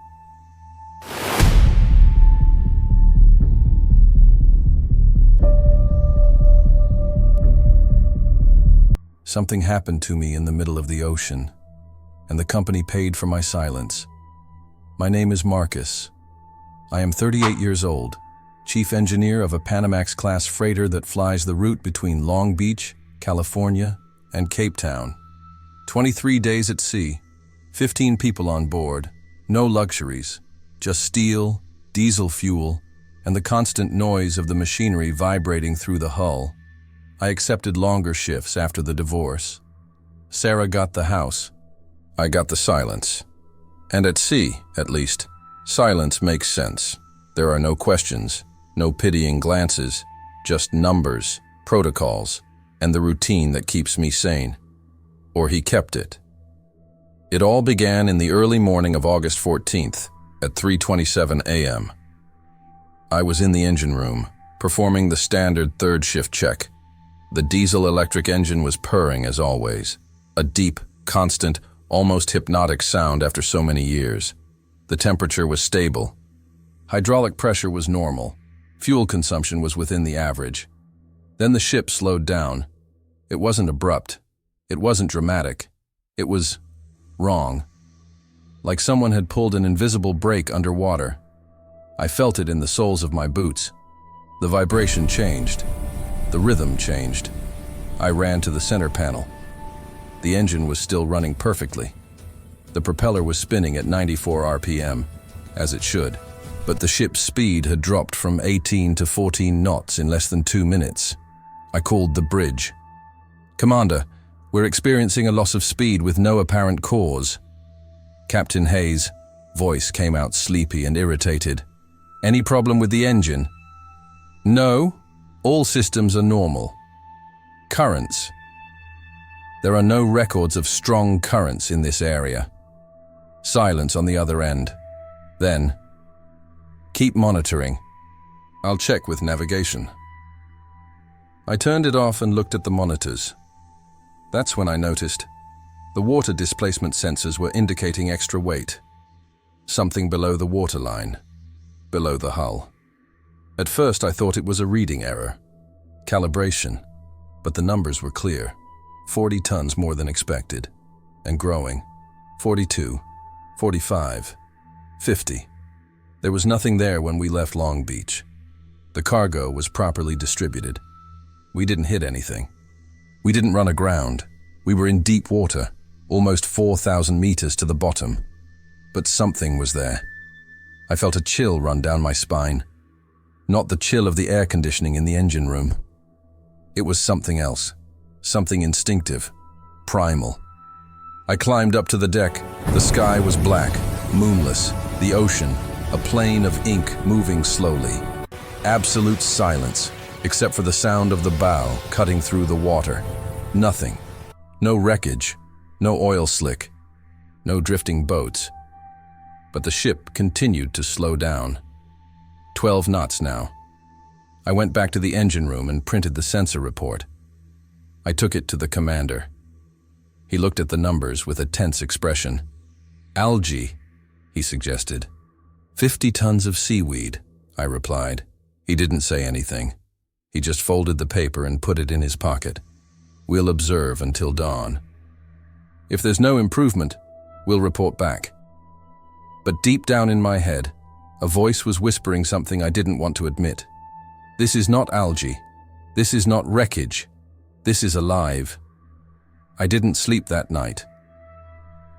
Something happened to me in the middle of the ocean, and the company paid for my silence. My name is Marcus. I am 38 years old, chief engineer of a Panamax-class freighter that flies the route between Long Beach, California, and Cape Town. 23 days at sea, 15 people on board, no luxuries, just steel, diesel fuel, and the constant noise of the machinery vibrating through the hull. I accepted longer shifts after the divorce. Sarah got the house. I got the silence. And at sea, at least, silence makes sense. There are no questions, no pitying glances, just numbers, protocols, and the routine that keeps me sane. Or he kept it. It all began in the early morning of August 14th at 3:27 a.m. I was in the engine room, performing the standard third shift check. The diesel-electric engine was purring as always, a deep, constant, almost hypnotic sound after so many years. The temperature was stable. Hydraulic pressure was normal. Fuel consumption was within the average. Then the ship slowed down. It wasn't abrupt. It wasn't dramatic. It was wrong. Like someone had pulled an invisible brake underwater. I felt it in the soles of my boots. The vibration changed. The rhythm changed. I ran to the center panel. The engine was still running perfectly. The propeller was spinning at 94 RPM, as it should, but the ship's speed had dropped from 18 to 14 knots in less than 2 minutes. I called the bridge. "Commander, we're experiencing a loss of speed with no apparent cause." Captain Hayes' voice came out sleepy and irritated. "Any problem with the engine?" "No. All systems are normal." "Currents?" "There are no records of strong currents in this area." Silence on the other end. Then, "Keep monitoring. I'll check with navigation." I turned it off and looked at the monitors. That's when I noticed the water displacement sensors were indicating extra weight. Something below the waterline, below the hull. At first I thought it was a reading error, calibration, but the numbers were clear. 40 tons more than expected, and growing. 42, 45, 50. There was nothing there when we left Long Beach. The cargo was properly distributed. We didn't hit anything. We didn't run aground. We were in deep water, almost 4,000 meters to the bottom. But something was there. I felt a chill run down my spine. not the chill of the air conditioning in the engine room. It was something else, something instinctive, primal. I climbed up to the deck. The sky was black, moonless, the ocean, a plain of ink moving slowly. Absolute silence, except for the sound of the bow cutting through the water. Nothing. No wreckage, no oil slick, no drifting boats. But the ship continued to slow down. 12 knots now. I went back to the engine room and printed the sensor report. I took it to the commander. He looked at the numbers with a tense expression. Algae, he suggested. 50 tons of seaweed, I replied. He didn't say anything. He just folded the paper and put it in his pocket. We'll observe until dawn. If there's no improvement, we'll report back. But deep down in my head, a voice was whispering something I didn't want to admit. This is not algae. This is not wreckage. This is alive. I didn't sleep that night.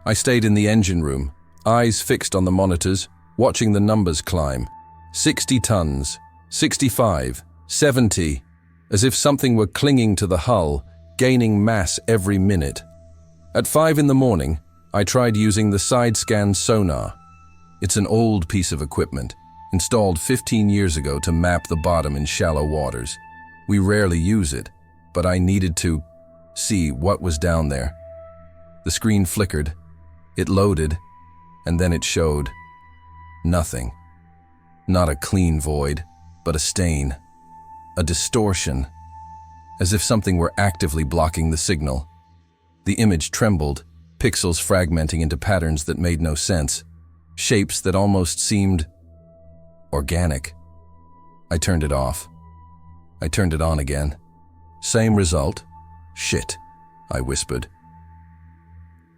I stayed in the engine room, eyes fixed on the monitors, watching the numbers climb. 60 tons, 65, 70, as if something were clinging to the hull, gaining mass every minute. At 5 in the morning, I tried using the side-scan sonar. It's an old piece of equipment, installed 15 years ago to map the bottom in shallow waters. We rarely use it, but I needed to see what was down there. The screen flickered, it loaded, and then it showed nothing. Not a clean void, but a stain, a distortion, as if something were actively blocking the signal. The image trembled, pixels fragmenting into patterns that made no sense, shapes that almost seemed organic. I turned it off. I turned it on again. Same result. Shit, I whispered.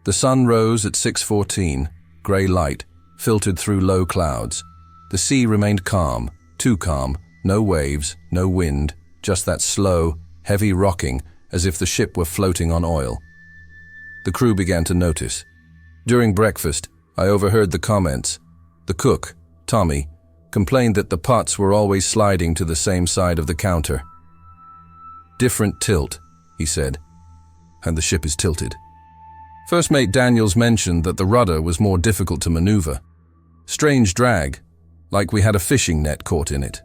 The sun rose at 6:14, gray light, filtered through low clouds. The sea remained calm, too calm, no waves, no wind, just that slow, heavy rocking as if the ship were floating on oil. The crew began to notice. During breakfast, I overheard the comments. The cook, Tommy, complained that the pots were always sliding to the same side of the counter. Different tilt, he said, and the ship is tilted. First Mate Daniels mentioned that the rudder was more difficult to maneuver. Strange drag, like we had a fishing net caught in it.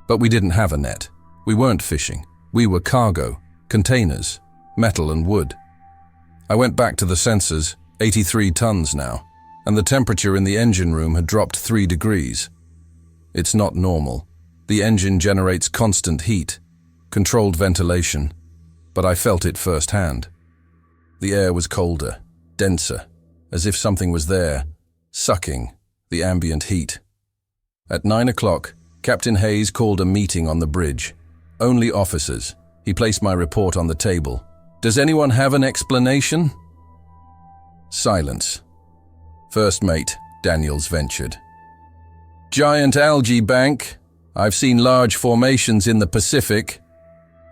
But we didn't have a net. We weren't fishing. We were cargo, containers, metal and wood. I went back to the sensors, 83 tons now, and the temperature in the engine room had dropped 3 degrees. It's not normal. The engine generates constant heat, controlled ventilation, but I felt it firsthand. The air was colder, denser, as if something was there, sucking the ambient heat. At 9 o'clock, Captain Hayes called a meeting on the bridge. Only officers. He placed my report on the table. Does anyone have an explanation? Silence. First Mate Daniels ventured. Giant algae bank. I've seen large formations in the Pacific.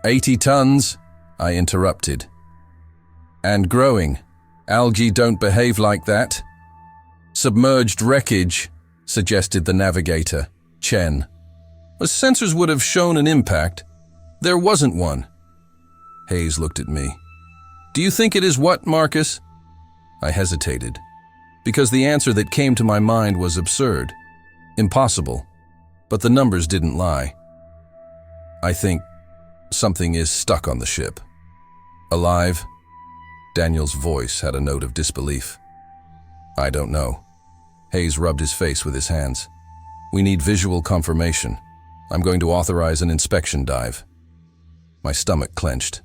80 tons, I interrupted. And growing. Algae don't behave like that. Submerged wreckage, suggested the navigator, Chen. The sensors would have shown an impact. There wasn't one. Hayes looked at me. Do you think it is what, Marcus? I hesitated, because the answer that came to my mind was absurd, impossible, but the numbers didn't lie. I think something is stuck on the ship. Alive? Daniel's voice had a note of disbelief. I don't know. Hayes rubbed his face with his hands. We need visual confirmation. I'm going to authorize an inspection dive. My stomach clenched.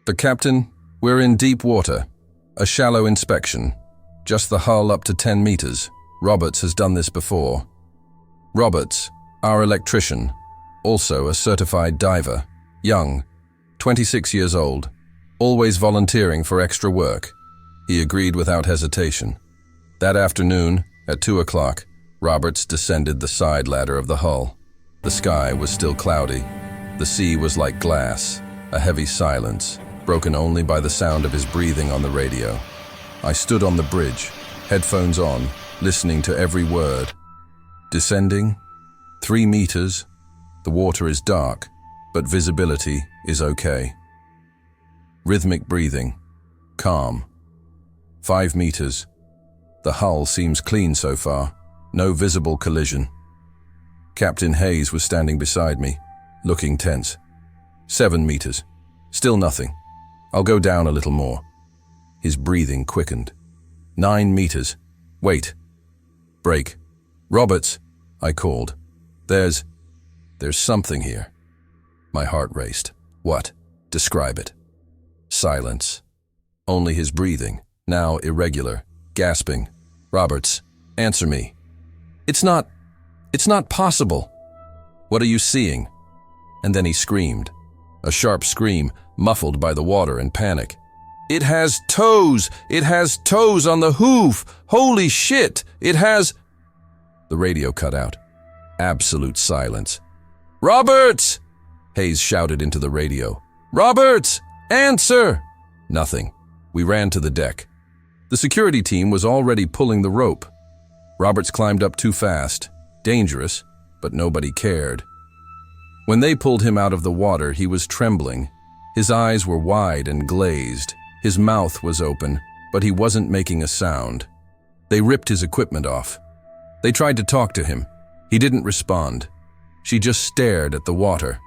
The captain, we're in deep water. A shallow inspection. Just the hull up to 10 meters. Roberts has done this before. Roberts, our electrician, also a certified diver, young, 26 years old, always volunteering for extra work. He agreed without hesitation. That afternoon, at 2 o'clock, Roberts descended the side ladder of the hull. The sky was still cloudy. The sea was like glass, a heavy silence, broken only by the sound of his breathing on the radio. I stood on the bridge, headphones on, listening to every word. Descending, 3 meters, The water is dark, but visibility is okay. Rhythmic breathing. Calm. 5 meters. The hull seems clean so far. No visible collision. Captain Hayes was standing beside me, looking tense. 7 meters. Still nothing. I'll go down a little more. His breathing quickened. 9 meters. Wait. Break. Roberts, I called. There's something here. My heart raced. What? Describe it. Silence. Only his breathing, now irregular, gasping. Roberts, answer me. It's not possible. What are you seeing? And then he screamed. A sharp scream, muffled by the water and panic. It has toes! It has toes on the hoof! Holy shit! It has... The radio cut out. Absolute silence. Roberts! Hayes shouted into the radio. Roberts! Answer! Nothing. We ran to the deck. The security team was already pulling the rope. Roberts climbed up too fast. Dangerous, but nobody cared. When they pulled him out of the water, he was trembling. His eyes were wide and glazed. His mouth was open, but he wasn't making a sound. They ripped his equipment off. They tried to talk to him. He didn't respond. She just stared at the water,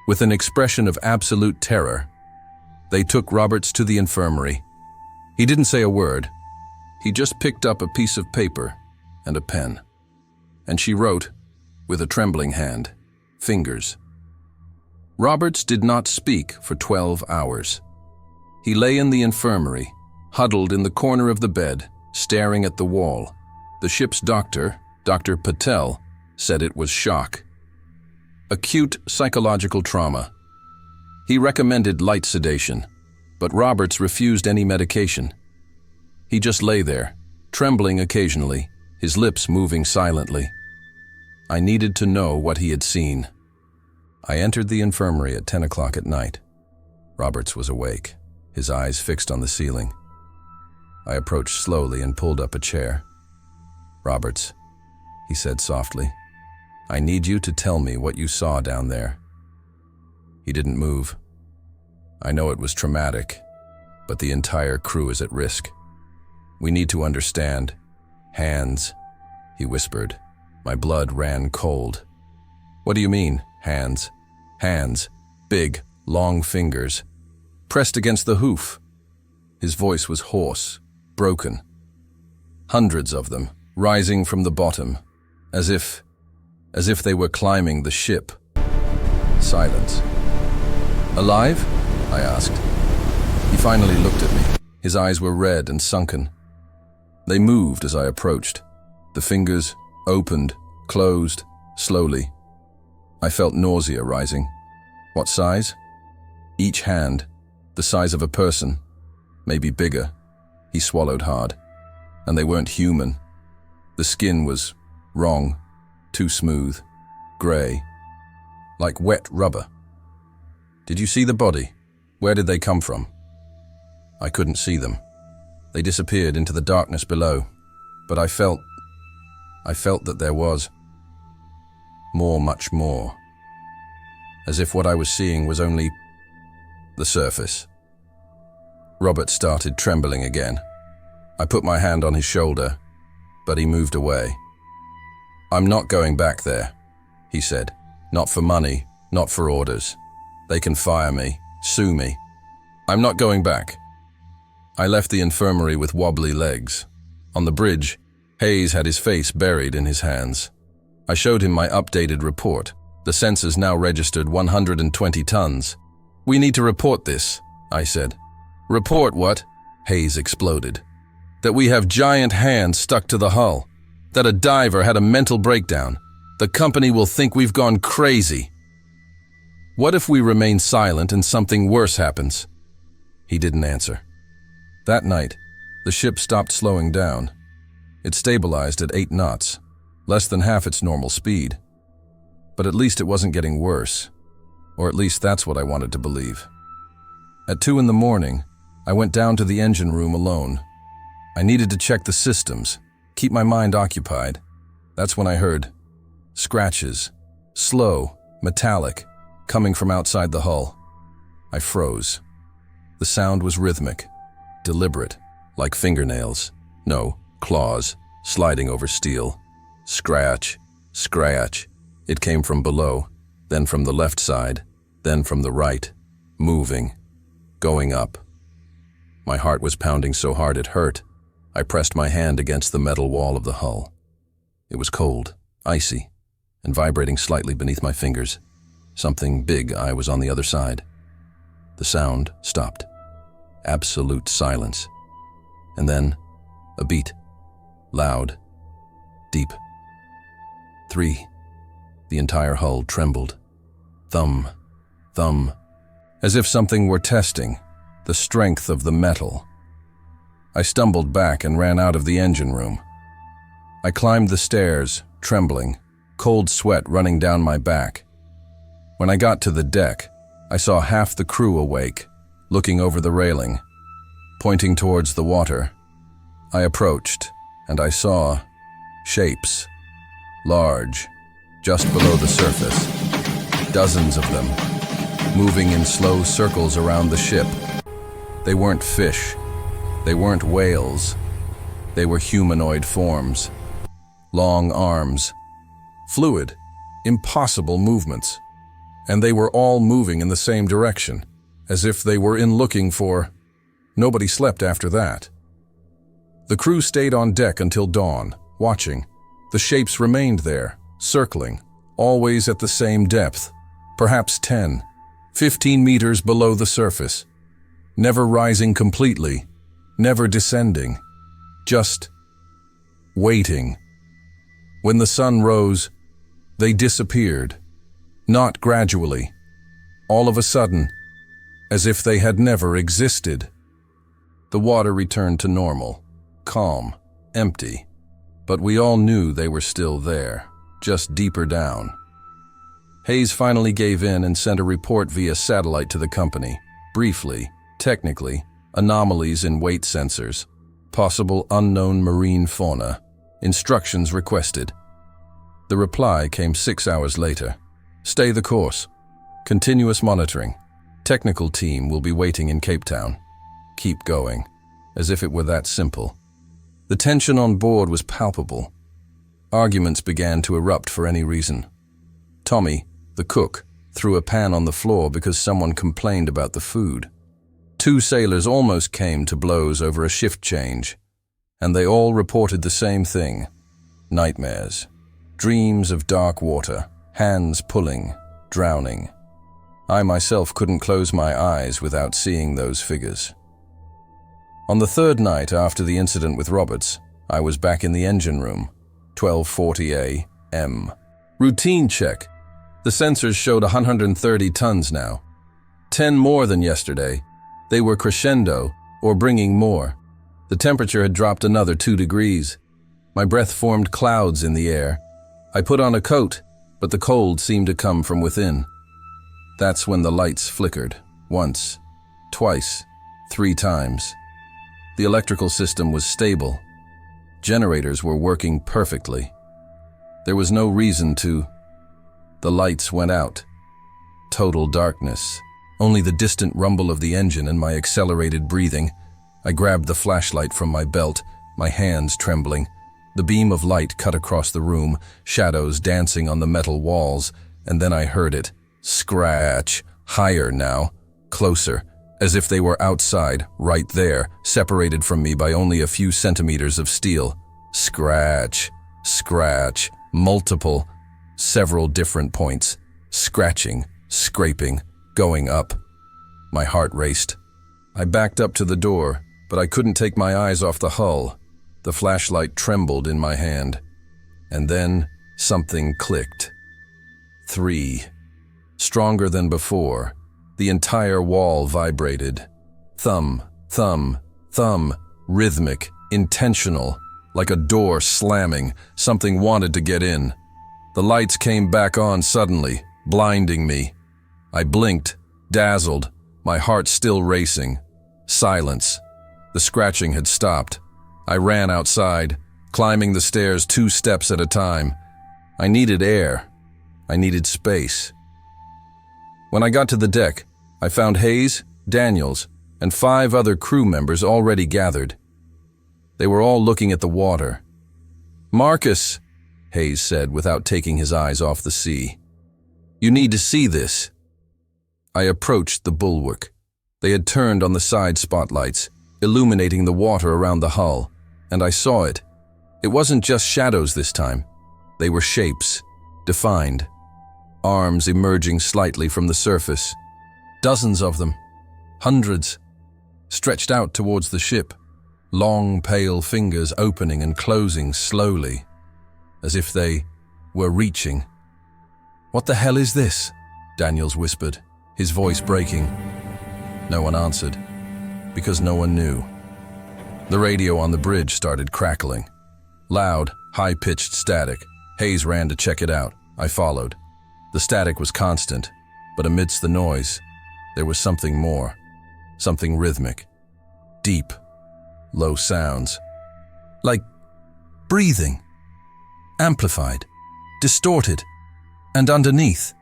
with an expression of absolute terror. They took Roberts to the infirmary. He didn't say a word. He just picked up a piece of paper and a pen. And she wrote, with a trembling hand, fingers. Roberts did not speak for 12 hours. He lay in the infirmary, huddled in the corner of the bed, staring at the wall. The ship's doctor, Dr. Patel, said it was shock. Acute psychological trauma. He recommended light sedation, but Roberts refused any medication. He just lay there, trembling occasionally, his lips moving silently. I needed to know what he had seen. I entered the infirmary at 10 o'clock at night. Roberts was awake, his eyes fixed on the ceiling. I approached slowly and pulled up a chair. Roberts, he said softly, I need you to tell me what you saw down there. He didn't move. I know it was traumatic, but the entire crew is at risk. We need to understand. Hands, he whispered. My blood ran cold. What do you mean, hands? Hands, big, long fingers, pressed against the hoof. His voice was hoarse, broken. Hundreds of them, rising from the bottom, as if they were climbing the ship. Silence. Alive? I asked. He finally looked at me. His eyes were red and sunken. They moved as I approached. The fingers opened, closed, slowly. I felt nausea rising. What size? Each hand, the size of a person, maybe bigger. He swallowed hard. And they weren't human. The skin was wrong, too smooth, gray, like wet rubber. Did you see the body? Where did they come from? I couldn't see them. They disappeared into the darkness below, but I felt that there was more, much more. As if what I was seeing was only the surface. Robert started trembling again. I put my hand on his shoulder, but he moved away. I'm not going back there, he said. Not for money, not for orders. They can fire me, sue me. I'm not going back. I left the infirmary with wobbly legs. On the bridge, Hayes had his face buried in his hands. I showed him my updated report. The sensors now registered 120 tons. We need to report this, I said. Report what? Hayes exploded. That we have giant hands stuck to the hull. That a diver had a mental breakdown. The company will think we've gone crazy. What if we remain silent and something worse happens? He didn't answer. That night, the ship stopped slowing down. It stabilized at 8 knots, less than half its normal speed. But at least it wasn't getting worse. Or at least that's what I wanted to believe. At 2 in the morning, I went down to the engine room alone. I needed to check the systems, keep my mind occupied. That's when I heard scratches, slow, metallic, coming from outside the hull. I froze. The sound was rhythmic, deliberate, like fingernails. No, claws, sliding over steel. Scratch, scratch. It came from below, then from the left side, then from the right, moving, going up. My heart was pounding so hard it hurt. I pressed my hand against the metal wall of the hull. It was cold, icy, and vibrating slightly beneath my fingers. Something big I was on the other side. The sound stopped. Absolute silence. And then, a beat. Loud. Deep. 3. The entire hull trembled. Thump. Thump. As if something were testing the strength of the metal. I stumbled back and ran out of the engine room. I climbed the stairs, trembling, cold sweat running down my back. When I got to the deck, I saw half the crew awake, looking over the railing, pointing towards the water. I approached, and I saw shapes, large, just below the surface, dozens of them, moving in slow circles around the ship. They weren't fish, they weren't whales, they were humanoid forms. Long arms, fluid, impossible movements. And they were all moving in the same direction, as if they were in looking for... Nobody slept after that. The crew stayed on deck until dawn, watching. The shapes remained there, circling, always at the same depth, perhaps 10, 15 meters below the surface, never rising completely, never descending, just waiting. When the sun rose, they disappeared. Not gradually, all of a sudden, as if they had never existed. The water returned to normal, calm, empty, but we all knew they were still there, just deeper down. Hayes finally gave in and sent a report via satellite to the company. Briefly, technically, anomalies in weight sensors, possible unknown marine fauna, instructions requested. The reply came 6 hours later. Stay the course. Continuous monitoring. Technical team will be waiting in Cape Town. Keep going. As if it were that simple. The tension on board was palpable. Arguments began to erupt for any reason. Tommy, the cook, threw a pan on the floor because someone complained about the food. 2 sailors almost came to blows over a shift change, and they all reported the same thing. Nightmares. Dreams of dark water. Hands pulling, drowning. I myself couldn't close my eyes without seeing those figures. On the 3rd night after the incident with Roberts, I was back in the engine room, 12:40 a.m. Routine check. The sensors showed 130 tons now. 10 more than yesterday. They were crescendo, or bringing more. The temperature had dropped another 2 degrees. My breath formed clouds in the air. I put on a coat, but the cold seemed to come from within. That's when the lights flickered, once, twice, 3 times. The electrical system was stable. Generators were working perfectly. There was no reason to... The lights went out. Total darkness. Only the distant rumble of the engine and my accelerated breathing. I grabbed the flashlight from my belt, my hands trembling. The beam of light cut across the room, shadows dancing on the metal walls, and then I heard it. Scratch. Higher now. Closer. As if they were outside, right there, separated from me by only a few centimeters of steel. Scratch. Scratch. Multiple. Several different points. Scratching. Scraping. Going up. My heart raced. I backed up to the door, but I couldn't take my eyes off the hull. The flashlight trembled in my hand. And then something clicked. 3. Stronger than before. The entire wall vibrated. Thump, thump, thump. Rhythmic, intentional. Like a door slamming. Something wanted to get in. The lights came back on suddenly, blinding me. I blinked, dazzled, my heart still racing. Silence. The scratching had stopped. I ran outside, climbing the stairs 2 steps at a time. I needed air. I needed space. When I got to the deck, I found Hayes, Daniels, and 5 other crew members already gathered. They were all looking at the water. "Marcus," Hayes said without taking his eyes off the sea, "you need to see this." I approached the bulwark. They had turned on the side spotlights, illuminating the water around the hull, and I saw it. It wasn't just shadows this time. They were shapes, defined, arms emerging slightly from the surface. Dozens of them, hundreds, stretched out towards the ship, long pale fingers opening and closing slowly, as if they were reaching. "What the hell is this?" Daniels whispered, his voice breaking. No one answered, because no one knew. The radio on the bridge started crackling. Loud, high-pitched static. Hayes ran to check it out. I followed. The static was constant, but amidst the noise, there was something more, something rhythmic, deep, low sounds, like breathing, amplified, distorted, and underneath,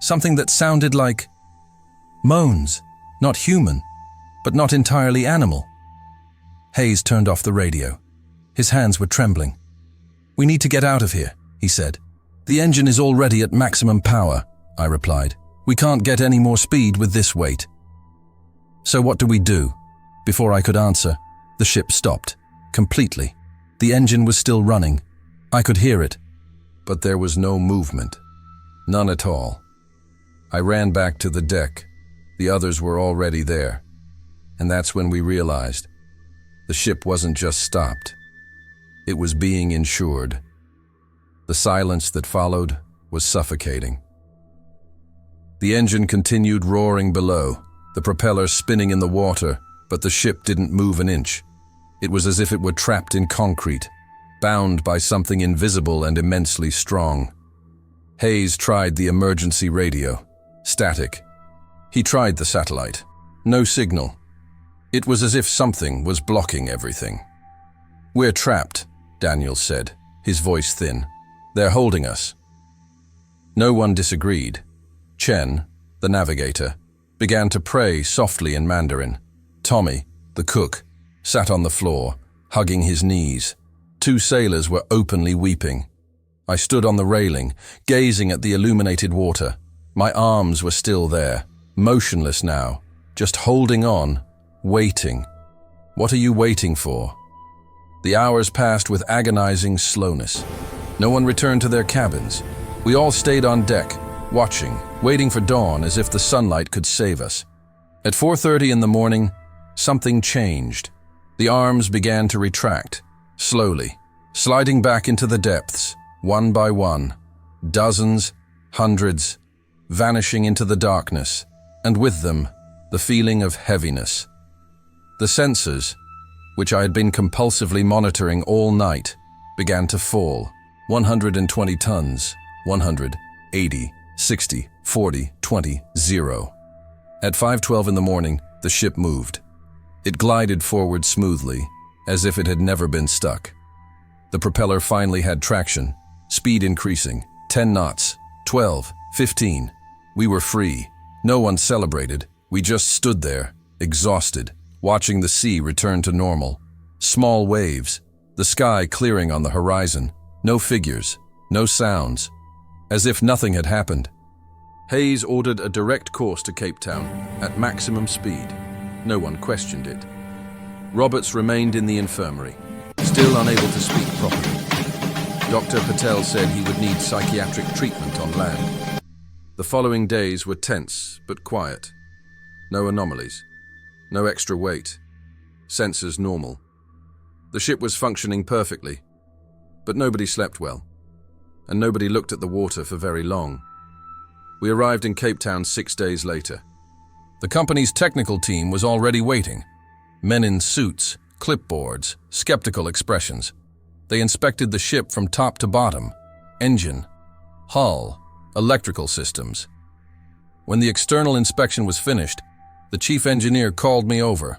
something that sounded like moans, not human, but not entirely animal. Hayes turned off the radio. His hands were trembling. "We need to get out of here," he said. "The engine is already at maximum power," I replied. "We can't get any more speed with this weight." "So what do we do?" Before I could answer, the ship stopped, completely. The engine was still running. I could hear it, but there was no movement. None at all. I ran back to the deck. The others were already there. And that's when we realized the ship wasn't just stopped. It was being insured. The silence that followed was suffocating. The engine continued roaring below, the propeller spinning in the water, but the ship didn't move an inch. It was as if it were trapped in concrete, bound by something invisible and immensely strong. Hayes tried the emergency radio. Static. He tried the satellite. No signal. It was as if something was blocking everything. "We're trapped," Daniels said, his voice thin. "They're holding us." No one disagreed. Chen, the navigator, began to pray softly in Mandarin. Tommy, the cook, sat on the floor, hugging his knees. 2 sailors were openly weeping. I stood on the railing, gazing at the illuminated water. My arms were still there, motionless now, just holding on, waiting. What are you waiting for? The hours passed with agonizing slowness. No one returned to their cabins. We all stayed on deck, watching, waiting for dawn as if the sunlight could save us. At 4:30 in the morning, something changed. The arms began to retract, slowly, sliding back into the depths, one by one. Dozens, hundreds, vanishing into the darkness, and with them, the feeling of heaviness. The sensors, which I had been compulsively monitoring all night, began to fall. 120 tons, 100, 80, 60, 40, 20, 0. At 5:12 in the morning, the ship moved. It glided forward smoothly, as if it had never been stuck. The propeller finally had traction, speed increasing, 10 knots, 12, 15. We were free. No one celebrated. We just stood there, exhausted, watching the sea return to normal. Small waves, the sky clearing on the horizon, no figures, no sounds, as if nothing had happened. Hayes ordered a direct course to Cape Town, at maximum speed. No one questioned it. Roberts remained in the infirmary, still unable to speak properly. Dr. Patel said he would need psychiatric treatment on land. The following days were tense but quiet. No anomalies, no extra weight, sensors normal. The ship was functioning perfectly, but nobody slept well, and nobody looked at the water for very long. We arrived in Cape Town 6 days later. The company's technical team was already waiting. Men in suits, clipboards, skeptical expressions. They inspected the ship from top to bottom, engine, hull, electrical systems. When the external inspection was finished, the chief engineer called me over.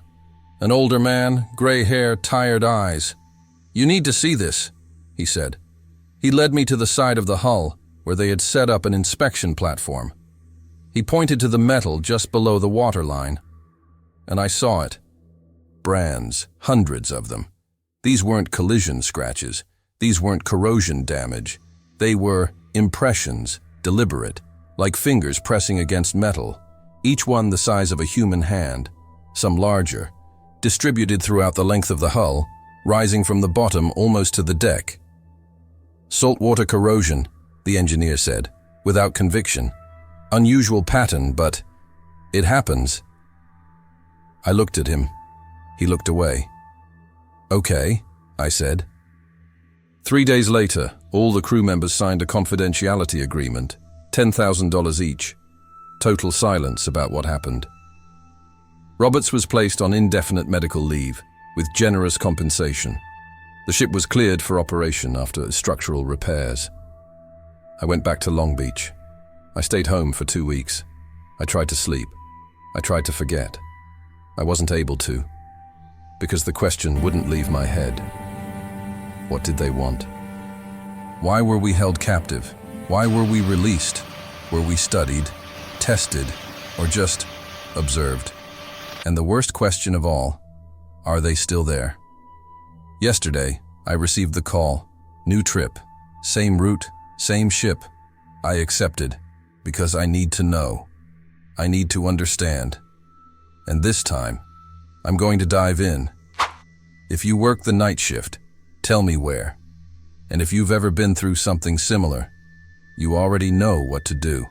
An older man, gray hair, tired eyes. "You need to see this," he said. He led me to the side of the hull, where they had set up an inspection platform. He pointed to the metal just below the waterline, and I saw it. Brands, hundreds of them. These weren't collision scratches. These weren't corrosion damage. They were impressions, deliberate, like fingers pressing against metal, each one the size of a human hand, some larger, distributed throughout the length of the hull, rising from the bottom almost to the deck. Saltwater corrosion, the engineer said, without conviction. Unusual pattern, but it happens. I looked at him. He looked away. Okay, I said. 3 days later, all the crew members signed a confidentiality agreement, $10,000 each. Total silence about what happened. Roberts was placed on indefinite medical leave, with generous compensation. The ship was cleared for operation after structural repairs. I went back to Long Beach. I stayed home for 2 weeks. I tried to sleep. I tried to forget. I wasn't able to, because the question wouldn't leave my head. What did they want? Why were we held captive? Why were we released? Were we studied, tested, or just observed? And the worst question of all, are they still there? Yesterday, I received the call. New trip, same route, same ship. I accepted, because I need to know. I need to understand. And this time, I'm going to dive in. If you work the night shift, tell me where. And if you've ever been through something similar, you already know what to do.